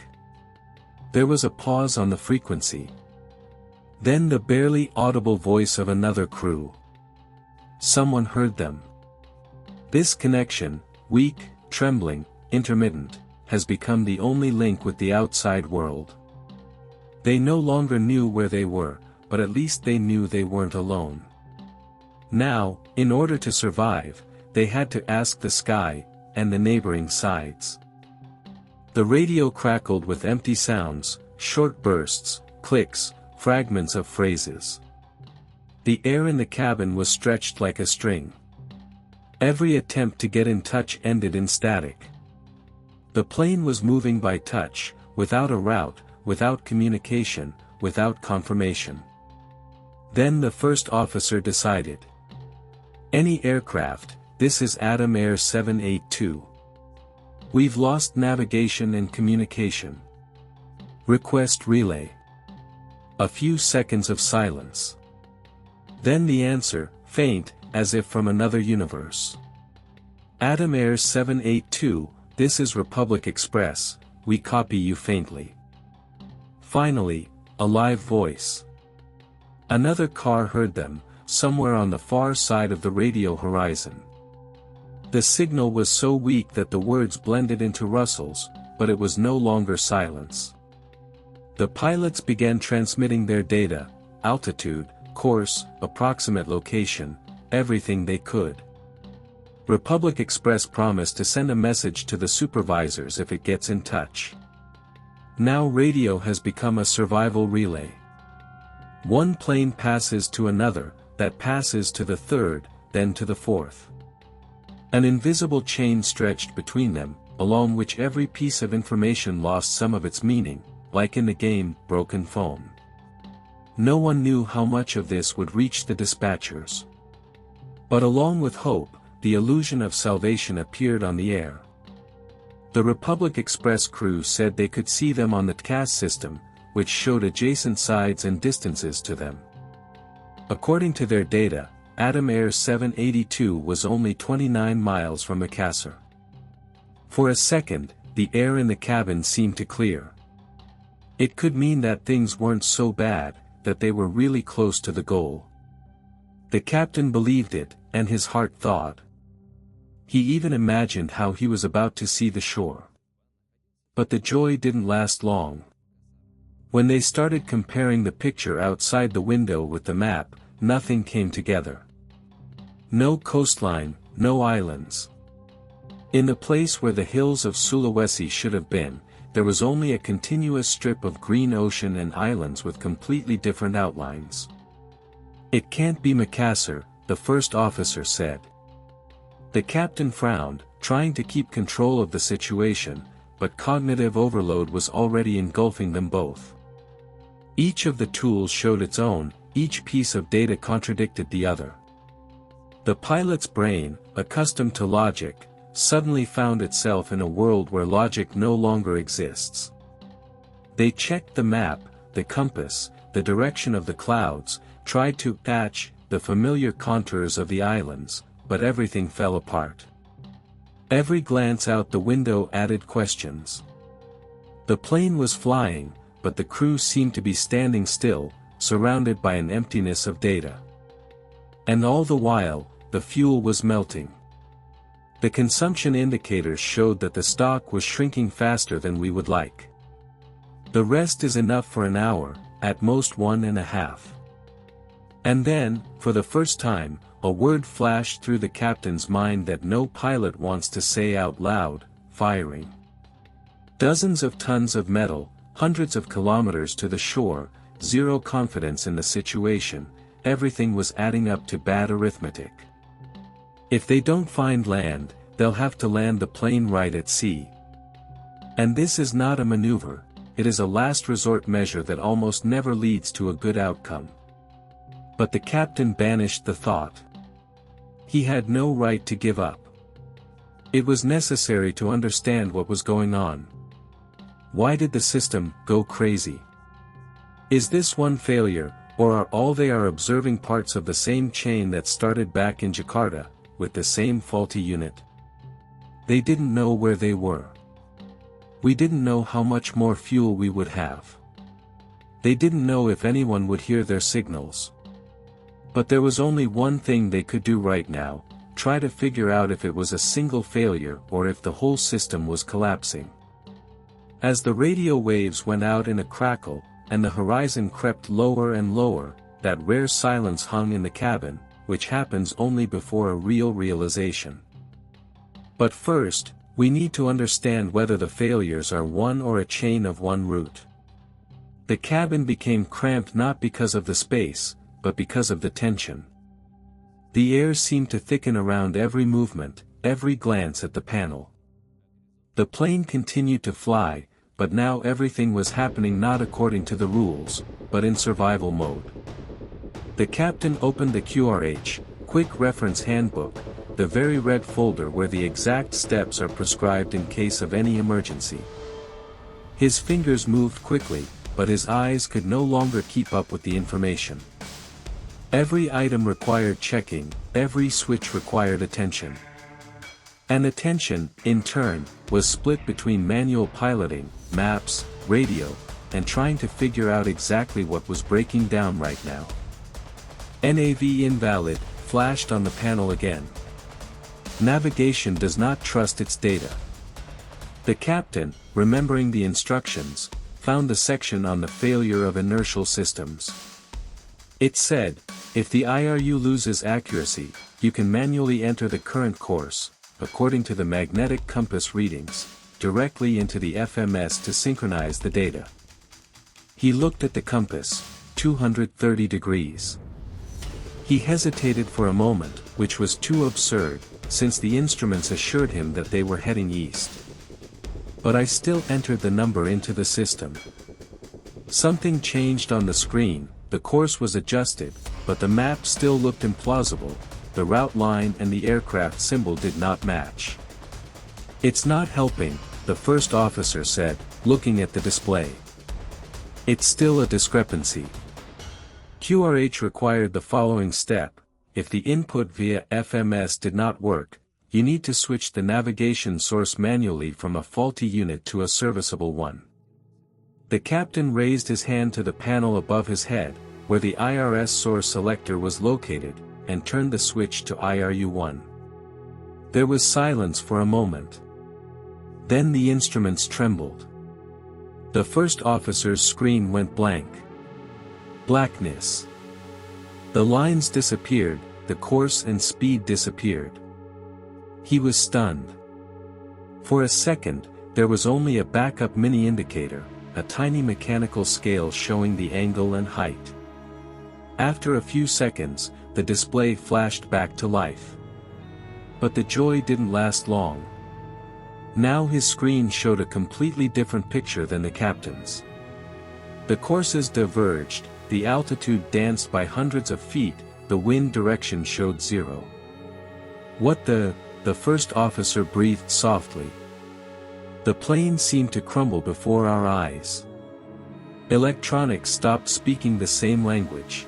There was a pause on the frequency. Then the barely audible voice of another crew. Someone heard them. This connection, weak, trembling, intermittent, has become the only link with the outside world. They no longer knew where they were, but at least they knew they weren't alone. Now, in order to survive, they had to ask the sky, and the neighboring sides. The radio crackled with empty sounds, short bursts, clicks, fragments of phrases. The air in the cabin was stretched like a string. Every attempt to get in touch ended in static. The plane was moving by touch, without a route, without communication, without confirmation. Then the first officer decided. "Any aircraft, this is Adam Air 782. We've lost navigation and communication. Request relay." A few seconds of silence. Then the answer, faint, as if from another universe. "Adam Air 782, this is Republic Express, we copy you faintly." Finally, a live voice. Another car heard them, somewhere on the far side of the radio horizon. The signal was so weak that the words blended into rustles, but it was no longer silence. The pilots began transmitting their data, altitude, course, approximate location, everything they could. Republic Express promised to send a message to the supervisors if it gets in touch. Now radio has become a survival relay. One plane passes to another, that passes to the third, then to the fourth. An invisible chain stretched between them, along which every piece of information lost some of its meaning, like in the game, Broken Phone. No one knew how much of this would reach the dispatchers. But along with hope, the illusion of salvation appeared on the air. The Republic Express crew said they could see them on the TCAS system, which showed adjacent sides and distances to them. According to their data, Adam Air 782 was only 29 miles from Makassar. For a second, the air in the cabin seemed to clear. It could mean that things weren't so bad, that they were really close to the goal. The captain believed it, and his heart thawed. He even imagined how he was about to see the shore. But the joy didn't last long. When they started comparing the picture outside the window with the map, nothing came together. No coastline, no islands. In the place where the hills of Sulawesi should have been, there was only a continuous strip of green ocean and islands with completely different outlines. "It can't be Makassar," the first officer said. The captain frowned, trying to keep control of the situation, but cognitive overload was already engulfing them both. Each of the tools showed its own, each piece of data contradicted the other. The pilot's brain, accustomed to logic, suddenly found itself in a world where logic no longer exists. They checked the map, the compass, the direction of the clouds, tried to catch the familiar contours of the islands, but everything fell apart. Every glance out the window added questions. The plane was flying, but the crew seemed to be standing still, surrounded by an emptiness of data. And all the while, the fuel was melting. The consumption indicators showed that the stock was shrinking faster than we would like. The rest is enough for an hour, at most 1.5. And then, for the first time, a word flashed through the captain's mind that no pilot wants to say out loud: firing. Dozens of tons of metal, hundreds of kilometers to the shore, zero confidence in the situation, everything was adding up to bad arithmetic. If they don't find land, they'll have to land the plane right at sea. And this is not a maneuver, it is a last resort measure that almost never leads to a good outcome. But the captain banished the thought. He had no right to give up. It was necessary to understand what was going on. Why did the system go crazy? Is this one failure, or are all they are observing parts of the same chain that started back in Jakarta, with the same faulty unit? They didn't know where they were. We didn't know how much more fuel we would have. They didn't know if anyone would hear their signals. But there was only one thing they could do right now: try to figure out if it was a single failure or if the whole system was collapsing. As the radio waves went out in a crackle, and the horizon crept lower and lower, that rare silence hung in the cabin, which happens only before a real realization. But first, we need to understand whether the failures are one or a chain of one root. The cabin became cramped not because of the space, but because of the tension. The air seemed to thicken around every movement, every glance at the panel. The plane continued to fly, but now everything was happening not according to the rules, but in survival mode. The captain opened the QRH, Quick Reference Handbook, the very red folder where the exact steps are prescribed in case of any emergency. His fingers moved quickly, but his eyes could no longer keep up with the information. Every item required checking, every switch required attention. And attention, in turn, was split between manual piloting, maps, radio, and trying to figure out exactly what was breaking down right now. NAV invalid, flashed on the panel again. Navigation does not trust its data. The captain, remembering the instructions, found the section on the failure of inertial systems. It said, if the IRU loses accuracy, you can manually enter the current course, according to the magnetic compass readings, directly into the FMS to synchronize the data. He looked at the compass, 230 degrees. He hesitated for a moment, which was too absurd, since the instruments assured him that they were heading east. But I still entered the number into the system. Something changed on the screen, the course was adjusted, but the map still looked implausible, the route line and the aircraft symbol did not match. It's not helping, the first officer said, looking at the display. It's still a discrepancy. QRH required the following step: if the input via FMS did not work, you need to switch the navigation source manually from a faulty unit to a serviceable one. The captain raised his hand to the panel above his head, where the IRS source selector was located, and turned the switch to IRU1. There was silence for a moment. Then the instruments trembled. The first officer's screen went blank. Blackness. The lines disappeared, the course and speed disappeared. He was stunned. For a second, there was only a backup mini indicator, a tiny mechanical scale showing the angle and height. After a few seconds, the display flashed back to life. But the joy didn't last long. Now his screen showed a completely different picture than the captain's. The courses diverged, the altitude danced by hundreds of feet, the wind direction showed 0. "What the first officer breathed softly. The plane seemed to crumble before our eyes. Electronics stopped speaking the same language.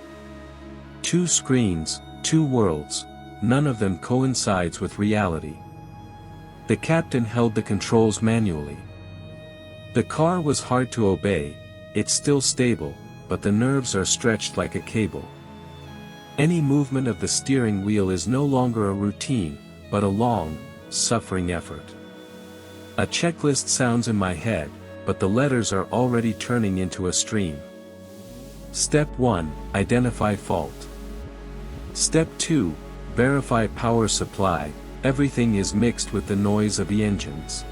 2 screens, 2 worlds, none of them coincides with reality. The captain held the controls manually. The car was hard to obey, it's still stable, but the nerves are stretched like a cable. Any movement of the steering wheel is no longer a routine, but a long, suffering effort. A checklist sounds in my head, but the letters are already turning into a stream. Step 1, identify fault. Step 2, verify power supply, everything is mixed with the noise of the engines.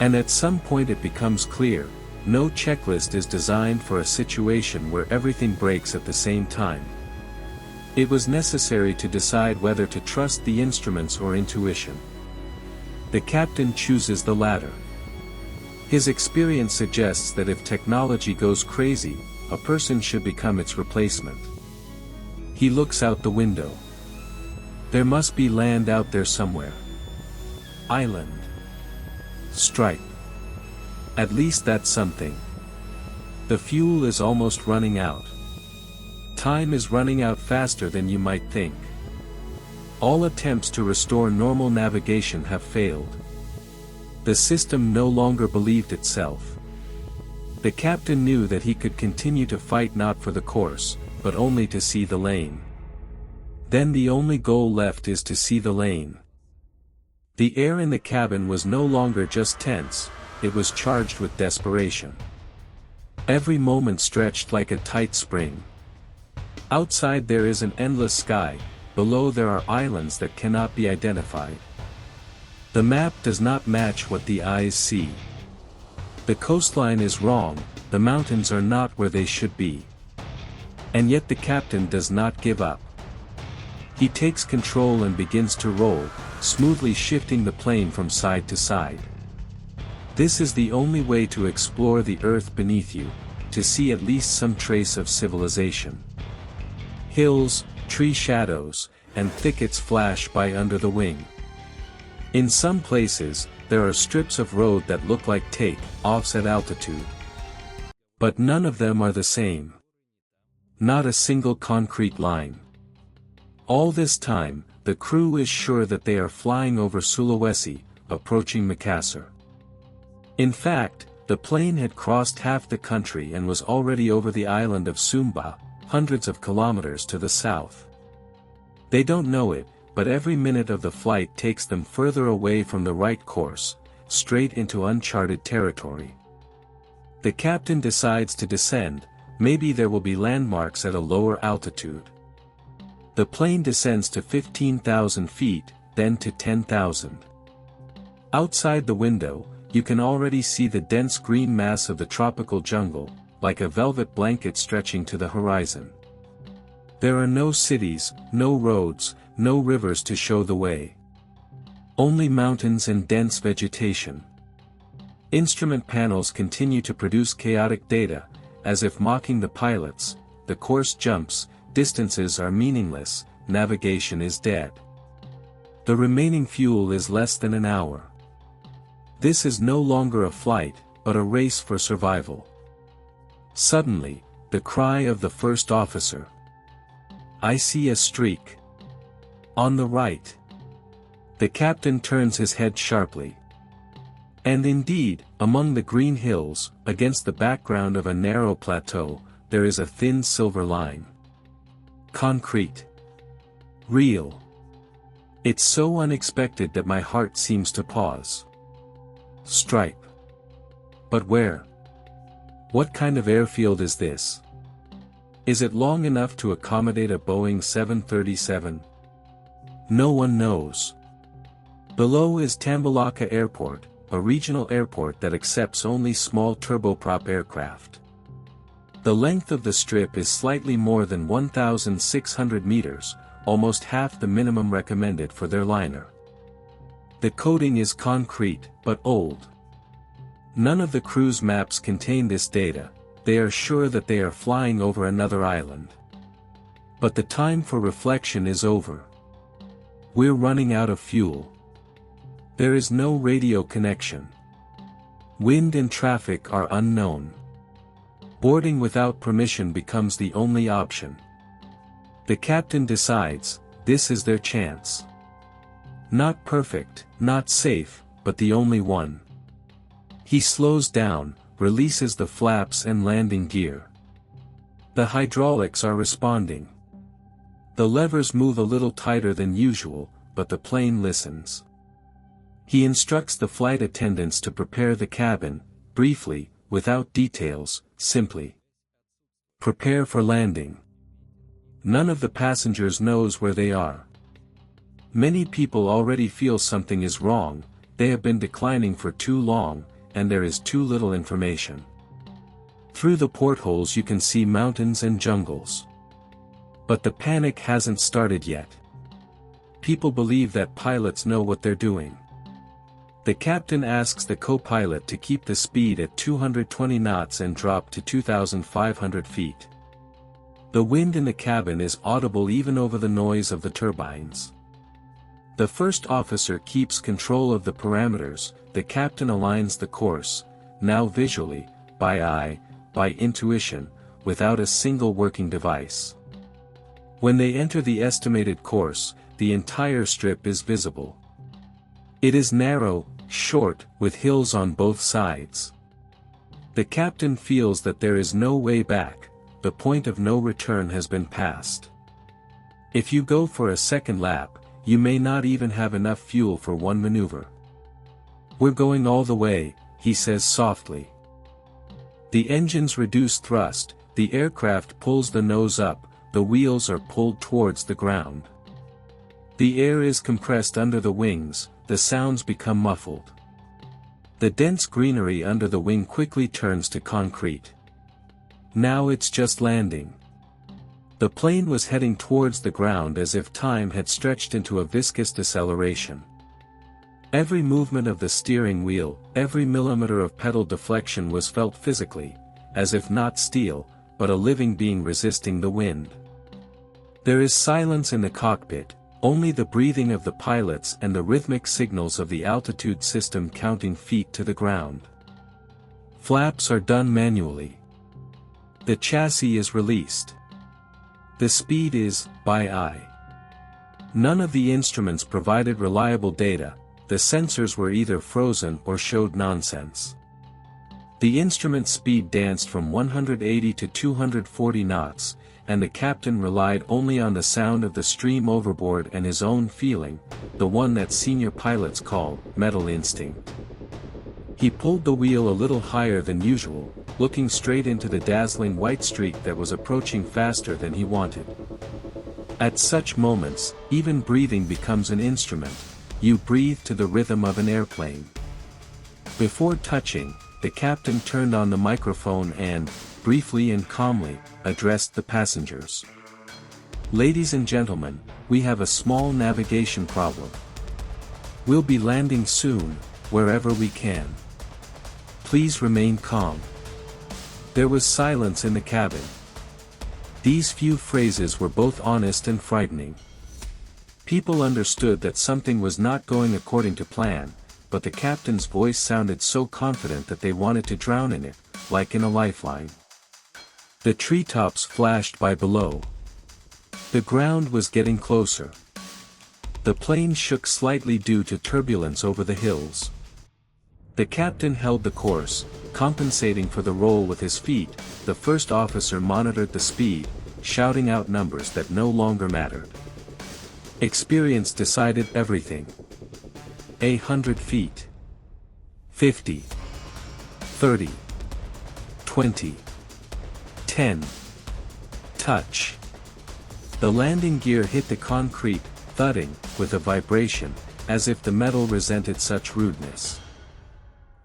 And at some point it becomes clear, no checklist is designed for a situation where everything breaks at the same time. It was necessary to decide whether to trust the instruments or intuition. The captain chooses the latter. His experience suggests that if technology goes crazy, a person should become its replacement. He looks out the window. There must be land out there somewhere. Island. Stripe. At least that's something. The fuel is almost running out. Time is running out faster than you might think. All attempts to restore normal navigation have failed. The system no longer believed itself. The captain knew that he could continue to fight not for the course, but only to see the lane. Then the only goal left is to see the lane. The air in the cabin was no longer just tense, it was charged with desperation. Every moment stretched like a tight spring. Outside there is an endless sky, below there are islands that cannot be identified. The map does not match what the eyes see. The coastline is wrong, the mountains are not where they should be. And yet the captain does not give up. He takes control and begins to roll, smoothly shifting the plane from side to side. This is the only way to explore the earth beneath you, to see at least some trace of civilization. Hills, tree shadows, and thickets flash by under the wing. In some places, there are strips of road that look like take-offs at altitude. But none of them are the same. Not a single concrete line. All this time, the crew is sure that they are flying over Sulawesi, approaching Makassar. In fact, the plane had crossed half the country and was already over the island of Sumba, hundreds of kilometers to the south. They don't know it, but every minute of the flight takes them further away from the right course, straight into uncharted territory. The captain decides to descend, maybe there will be landmarks at a lower altitude. The plane descends to 15,000 feet, then to 10,000. Outside the window, you can already see the dense green mass of the tropical jungle, like a velvet blanket stretching to the horizon. There are no cities, no roads, no rivers to show the way. Only mountains and dense vegetation. Instrument panels continue to produce chaotic data, as if mocking the pilots. The course jumps, distances are meaningless, navigation is dead. The remaining fuel is less than an hour. This is no longer a flight, but a race for survival. Suddenly, the cry of the first officer. I see a streak. On the right. The captain turns his head sharply. And indeed, among the green hills, against the background of a narrow plateau, there is a thin silver line. Concrete. Real. It's so unexpected that my heart seems to pause. Stripe. But where? What kind of airfield is this? Is it long enough to accommodate a Boeing 737? No one knows. Below is Tambalaka Airport, a regional airport that accepts only small turboprop aircraft. The length of the strip is slightly more than 1,600 meters, almost half the minimum recommended for their liner. The coating is concrete, but old. None of the crew's maps contain this data. They are sure that they are flying over another island. But the time for reflection is over. We're running out of fuel. There is no radio connection. Wind and traffic are unknown. Boarding without permission becomes the only option. The captain decides, this is their chance. Not perfect, not safe, but the only one. He slows down, releases the flaps and landing gear. The hydraulics are responding. The levers move a little tighter than usual, but the plane listens. He instructs the flight attendants to prepare the cabin, briefly, without details, simply. Prepare for landing. None of the passengers knows where they are. Many people already feel something is wrong, they have been declining for too long, and there is too little information. Through the portholes you can see mountains and jungles. But the panic hasn't started yet. People believe that pilots know what they're doing. The captain asks the co-pilot to keep the speed at 220 knots and drop to 2,500 feet. The wind in the cabin is audible even over the noise of the turbines. The first officer keeps control of the parameters, the captain aligns the course, now visually, by eye, by intuition, without a single working device. When they enter the estimated course, the entire strip is visible. It is narrow, short, with hills on both sides. The captain feels that there is no way back, the point of no return has been passed. If you go for a second lap, you may not even have enough fuel for one maneuver. We're going all the way, he says softly. The engines reduce thrust, the aircraft pulls the nose up, the wheels are pulled towards the ground. The air is compressed under the wings, the sounds become muffled. The dense greenery under the wing quickly turns to concrete. Now it's just landing. The plane was heading towards the ground as if time had stretched into a viscous deceleration. Every movement of the steering wheel, every millimeter of pedal deflection was felt physically, as if not steel, but a living being resisting the wind. There is silence in the cockpit, only the breathing of the pilots and the rhythmic signals of the altitude system counting feet to the ground. Flaps are done manually. The chassis is released. The speed is, by eye. None of the instruments provided reliable data, the sensors were either frozen or showed nonsense. The instrument speed danced from 180 to 240 knots, and the captain relied only on the sound of the stream overboard and his own feeling, the one that senior pilots call metal instinct. He pulled the wheel a little higher than usual, looking straight into the dazzling white streak that was approaching faster than he wanted. At such moments, even breathing becomes an instrument. You breathe to the rhythm of an airplane. Before touching, the captain turned on the microphone and, briefly and calmly, addressed the passengers. Ladies and gentlemen, we have a small navigation problem. We'll be landing soon, wherever we can. Please remain calm. There was silence in the cabin. These few phrases were both honest and frightening. People understood that something was not going according to plan, but the captain's voice sounded so confident that they wanted to drown in it, like in a lifeline. The treetops flashed by below. The ground was getting closer. The plane shook slightly due to turbulence over the hills. The captain held the course, compensating for the roll with his feet. The first officer monitored the speed, shouting out numbers that no longer mattered. Experience decided everything. 100 feet. 50. 30. 20. 10. Touch. The landing gear hit the concrete, thudding, with a vibration, as if the metal resented such rudeness.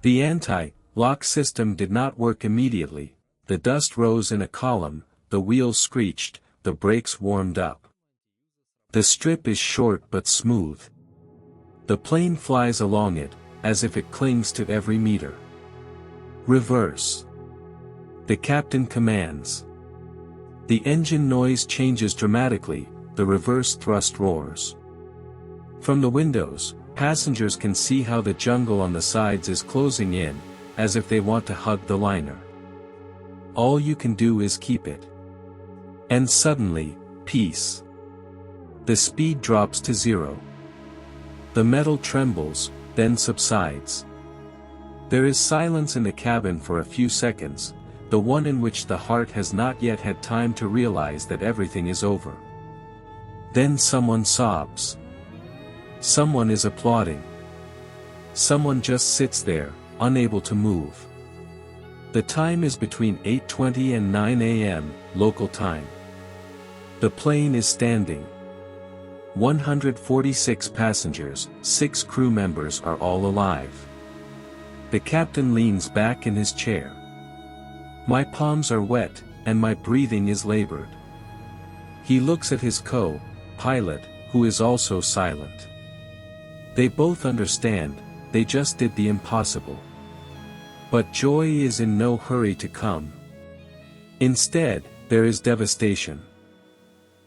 The anti-lock system did not work immediately, the dust rose in a column, the wheels screeched, the brakes warmed up. The strip is short but smooth. The plane flies along it, as if it clings to every meter. Reverse. The captain commands. The engine noise changes dramatically, the reverse thrust roars. From the windows, passengers can see how the jungle on the sides is closing in, as if they want to hug the liner. All you can do is keep it. And suddenly, peace. The speed drops to 0. The metal trembles, then subsides. There is silence in the cabin for a few seconds, the one in which the heart has not yet had time to realize that everything is over. Then someone sobs. Someone is applauding. Someone just sits there, unable to move. The time is between 8:20 and 9 a.m., local time. The plane is standing. 146 passengers, 6 crew members are all alive. The captain leans back in his chair. My palms are wet, and my breathing is labored. He looks at his co-pilot, who is also silent. They both understand, they just did the impossible. But joy is in no hurry to come. Instead, there is devastation.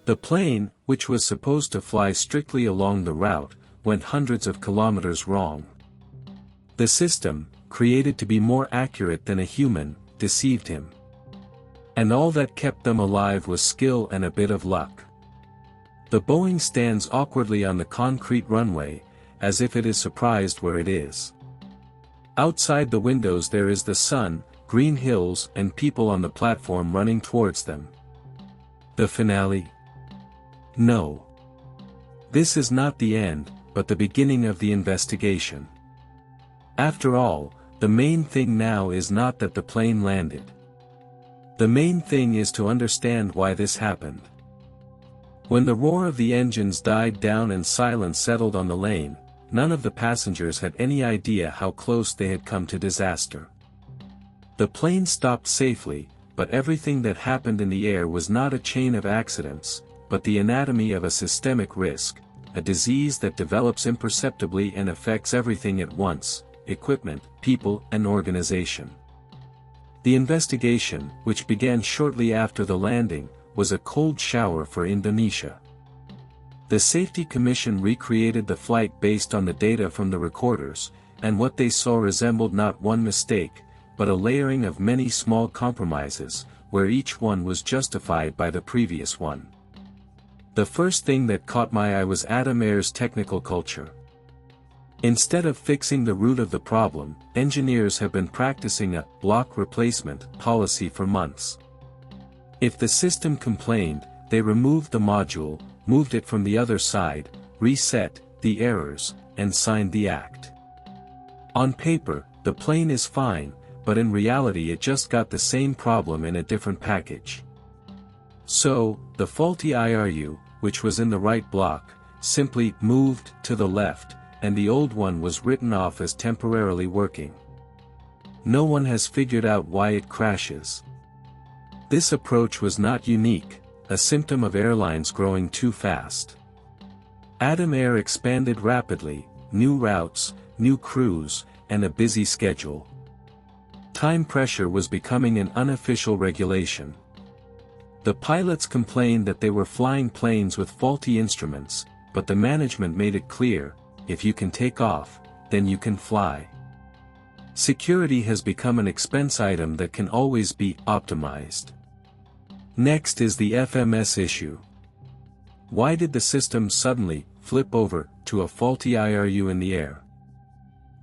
The plane, which was supposed to fly strictly along the route, went hundreds of kilometers wrong. The system, created to be more accurate than a human, deceived him. And all that kept them alive was skill and a bit of luck. The Boeing stands awkwardly on the concrete runway, as if it is surprised where it is. Outside the windows there is the sun, green hills and people on the platform running towards them. The finale? No. This is not the end, but the beginning of the investigation. After all, the main thing now is not that the plane landed. The main thing is to understand why this happened. When the roar of the engines died down and silence settled on the lane, none of the passengers had any idea how close they had come to disaster. The plane stopped safely, but everything that happened in the air was not a chain of accidents, but the anatomy of a systemic risk, a disease that develops imperceptibly and affects everything at once: equipment, people, and organization. The investigation, which began shortly after the landing, was a cold shower for Indonesia. The Safety Commission recreated the flight based on the data from the recorders, and what they saw resembled not one mistake, but a layering of many small compromises, where each one was justified by the previous one. The first thing that caught my eye was Adam Air's technical culture. Instead of fixing the root of the problem, engineers have been practicing a block replacement policy for months. If the system complained, they removed the module, moved it from the other side, reset the errors, and signed the act. On paper, the plane is fine, but in reality it just got the same problem in a different package. So, the faulty IRU, which was in the right block, simply moved to the left, and the old one was written off as temporarily working. No one has figured out why it crashes. This approach was not unique, a symptom of airlines growing too fast. Adam Air expanded rapidly, new routes, new crews, and a busy schedule. Time pressure was becoming an unofficial regulation. The pilots complained that they were flying planes with faulty instruments, but the management made it clear, if you can take off, then you can fly. Security has become an expense item that can always be optimized. Next is the FMS issue. Why did the system suddenly flip over to a faulty IRU in the air?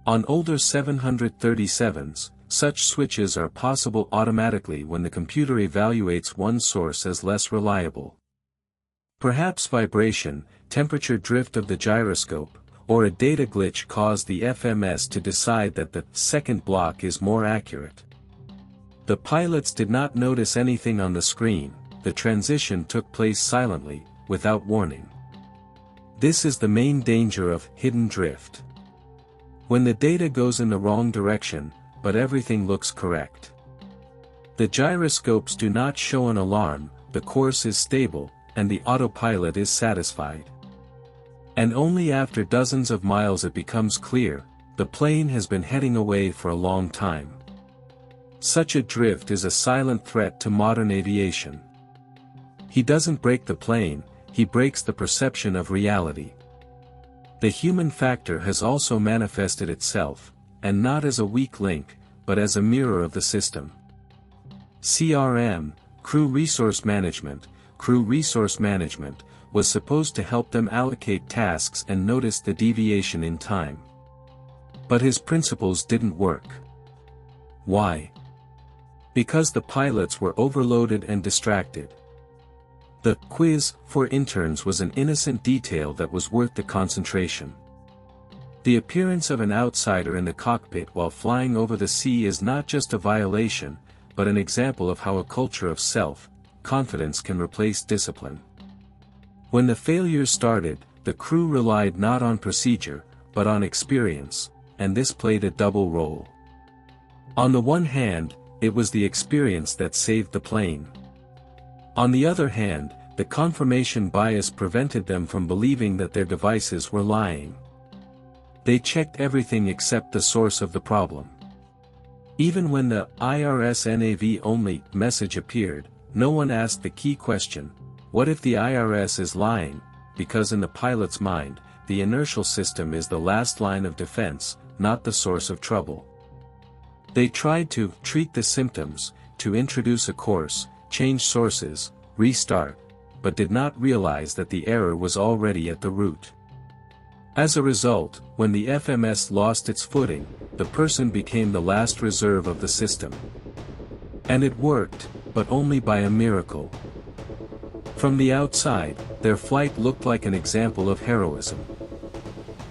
On older 737s, such switches are possible automatically when the computer evaluates one source as less reliable. Perhaps vibration, temperature drift of the gyroscope, or a data glitch caused the FMS to decide that the second block is more accurate. The pilots did not notice anything on the screen, the transition took place silently, without warning. This is the main danger of hidden drift. When the data goes in the wrong direction, but everything looks correct. The gyroscopes do not show an alarm, the course is stable, and the autopilot is satisfied. And only after dozens of miles it becomes clear, the plane has been heading away for a long time. Such a drift is a silent threat to modern aviation. He doesn't break the plane, he breaks the perception of reality. The human factor has also manifested itself, and not as a weak link, but as a mirror of the system. CRM, Crew Resource Management, was supposed to help them allocate tasks and notice the deviation in time. But his principles didn't work. Why? Because the pilots were overloaded and distracted. The quiz for interns was an innocent detail that was worth the concentration. The appearance of an outsider in the cockpit while flying over the sea is not just a violation, but an example of how a culture of self-confidence can replace discipline. When the failures started, the crew relied not on procedure, but on experience, and this played a double role. On the one hand, it was the experience that saved the plane. On the other hand, the confirmation bias prevented them from believing that their devices were lying. They checked everything except the source of the problem. Even when the IRS NAV only message appeared, no one asked the key question, what if the IRS is lying? Because in the pilot's mind, the inertial system is the last line of defense, not the source of trouble. They tried to treat the symptoms, to introduce a course, change sources, restart, but did not realize that the error was already at the root. As a result, when the FMS lost its footing, the person became the last reserve of the system. And it worked, but only by a miracle. From the outside, their flight looked like an example of heroism.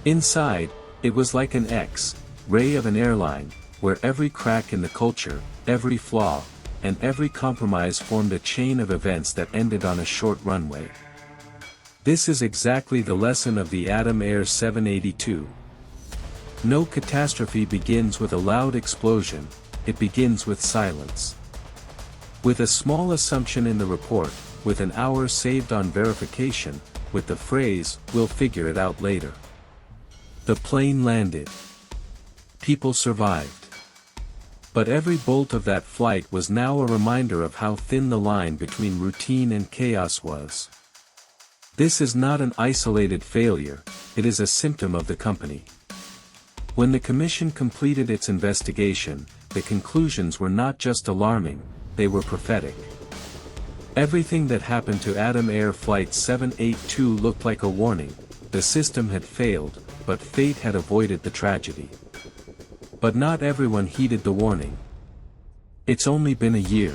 Inside, it was like an X-ray of an airline, where every crack in the culture, every flaw, and every compromise formed a chain of events that ended on a short runway. This is exactly the lesson of the Atom Air 782. No catastrophe begins with a loud explosion, it begins with silence. With a small assumption in the report, with an hour saved on verification, with the phrase, "We'll figure it out later." The plane landed. People survived. But every bolt of that flight was now a reminder of how thin the line between routine and chaos was. This is not an isolated failure, it is a symptom of the company. When the commission completed its investigation, the conclusions were not just alarming, they were prophetic. Everything that happened to Atom Air Flight 782 looked like a warning. The system had failed, but fate had avoided the tragedy. But not everyone heeded the warning. It's only been a year.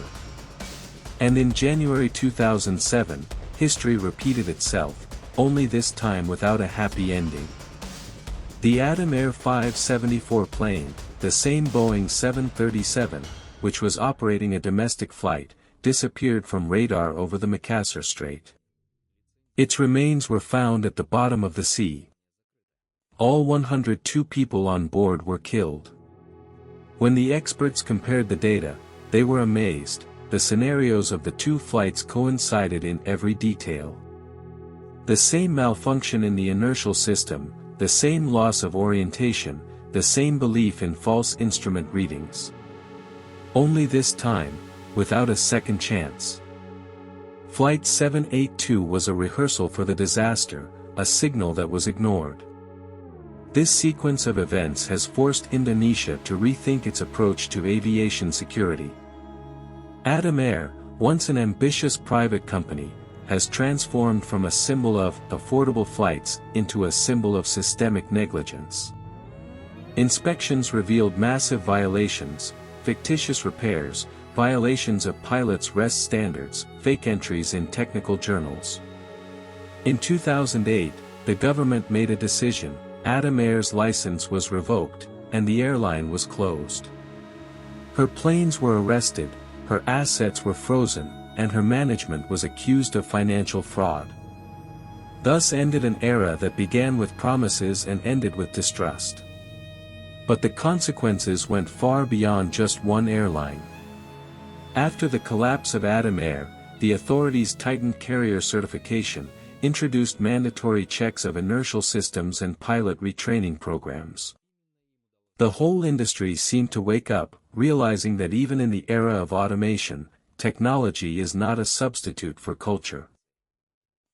And in January 2007, history repeated itself, only this time without a happy ending. The Atom Air 574 plane, the same Boeing 737, which was operating a domestic flight, disappeared from radar over the Makassar Strait. Its remains were found at the bottom of the sea. All 102 people on board were killed. When the experts compared the data, they were amazed. The scenarios of the two flights coincided in every detail. The same malfunction in the inertial system, the same loss of orientation, the same belief in false instrument readings. Only this time, without a second chance. Flight 782 was a rehearsal for the disaster, a signal that was ignored. This sequence of events has forced Indonesia to rethink its approach to aviation security. Atom Air, once an ambitious private company, has transformed from a symbol of affordable flights into a symbol of systemic negligence. Inspections revealed massive violations, fictitious repairs, violations of pilots' rest standards, fake entries in technical journals. In 2008, the government made a decision. Atom Air's license was revoked, and the airline was closed. Her planes were arrested, her assets were frozen, and her management was accused of financial fraud. Thus ended an era that began with promises and ended with distrust. But the consequences went far beyond just one airline. After the collapse of Atom Air, the authorities tightened carrier certification, introduced mandatory checks of inertial systems and pilot retraining programs. The whole industry seemed to wake up, realizing that even in the era of automation, technology is not a substitute for culture.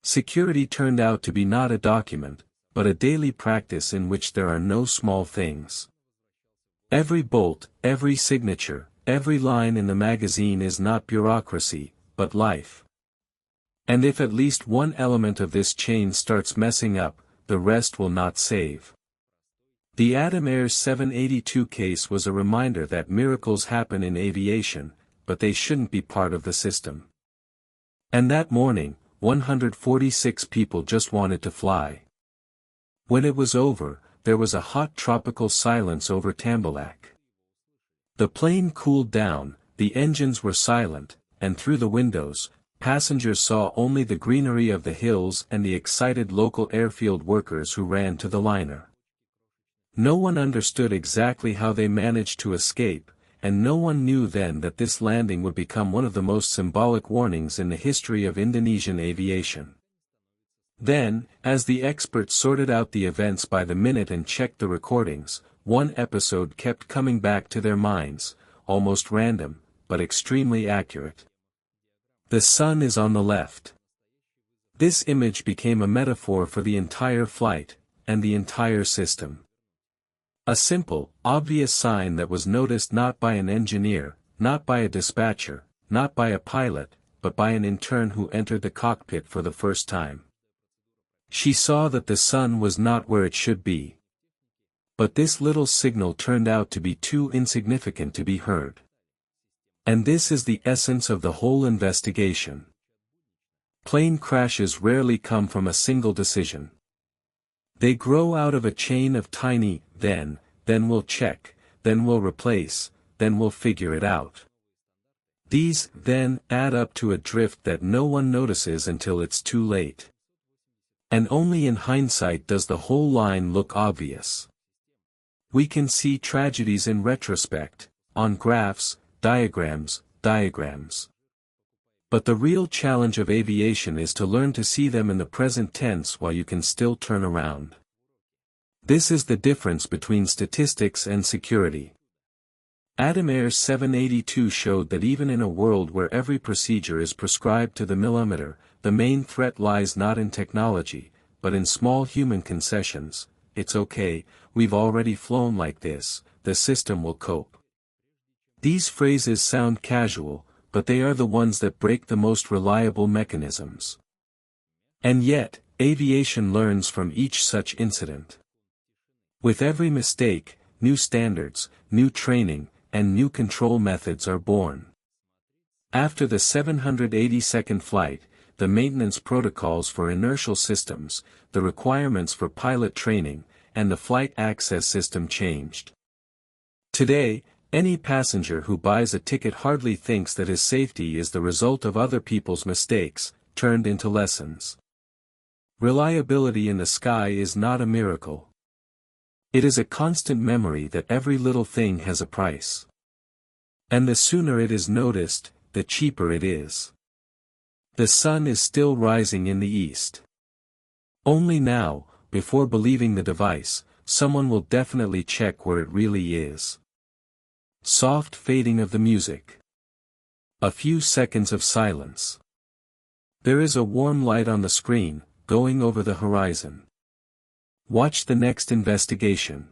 Security turned out to be not a document, but a daily practice in which there are no small things. Every bolt, every signature, every line in the magazine is not bureaucracy, but life. And if at least one element of this chain starts messing up, the rest will not save. The Adam Air 782 case was a reminder that miracles happen in aviation, but they shouldn't be part of the system. And that morning, 146 people just wanted to fly. When it was over, there was a hot tropical silence over Tambalak. The plane cooled down, the engines were silent, and through the windows, passengers saw only the greenery of the hills and the excited local airfield workers who ran to the liner. No one understood exactly how they managed to escape, and no one knew then that this landing would become one of the most symbolic warnings in the history of Indonesian aviation. Then, as the experts sorted out the events by the minute and checked the recordings, one episode kept coming back to their minds, almost random, but extremely accurate. The sun is on the left. This image became a metaphor for the entire flight, and the entire system. A simple, obvious sign that was noticed not by an engineer, not by a dispatcher, not by a pilot, but by an intern who entered the cockpit for the first time. She saw that the sun was not where it should be. But this little signal turned out to be too insignificant to be heard. And this is the essence of the whole investigation. Plane crashes rarely come from a single decision. They grow out of a chain of tiny, then we'll check, then we'll replace, then we'll figure it out. These, then, add up to a drift that no one notices until it's too late. And only in hindsight does the whole line look obvious. We can see tragedies in retrospect, on graphs, diagrams. But the real challenge of aviation is to learn to see them in the present tense while you can still turn around. This is the difference between statistics and security. Adam Air 782 showed that even in a world where every procedure is prescribed to the millimeter, the main threat lies not in technology, but in small human concessions. It's okay, we've already flown like this, the system will cope. These phrases sound casual, but they are the ones that break the most reliable mechanisms. And yet, aviation learns from each such incident. With every mistake, new standards, new training, and new control methods are born. After the 782nd flight, the maintenance protocols for inertial systems, the requirements for pilot training, and the flight access system changed. Today, any passenger who buys a ticket hardly thinks that his safety is the result of other people's mistakes, turned into lessons. Reliability in the sky is not a miracle. It is a constant memory that every little thing has a price. And the sooner it is noticed, the cheaper it is. The sun is still rising in the east. Only now, before believing the device, someone will definitely check where it really is. Soft fading of the music. A few seconds of silence. There is a warm light on the screen, going over the horizon. Watch the next investigation.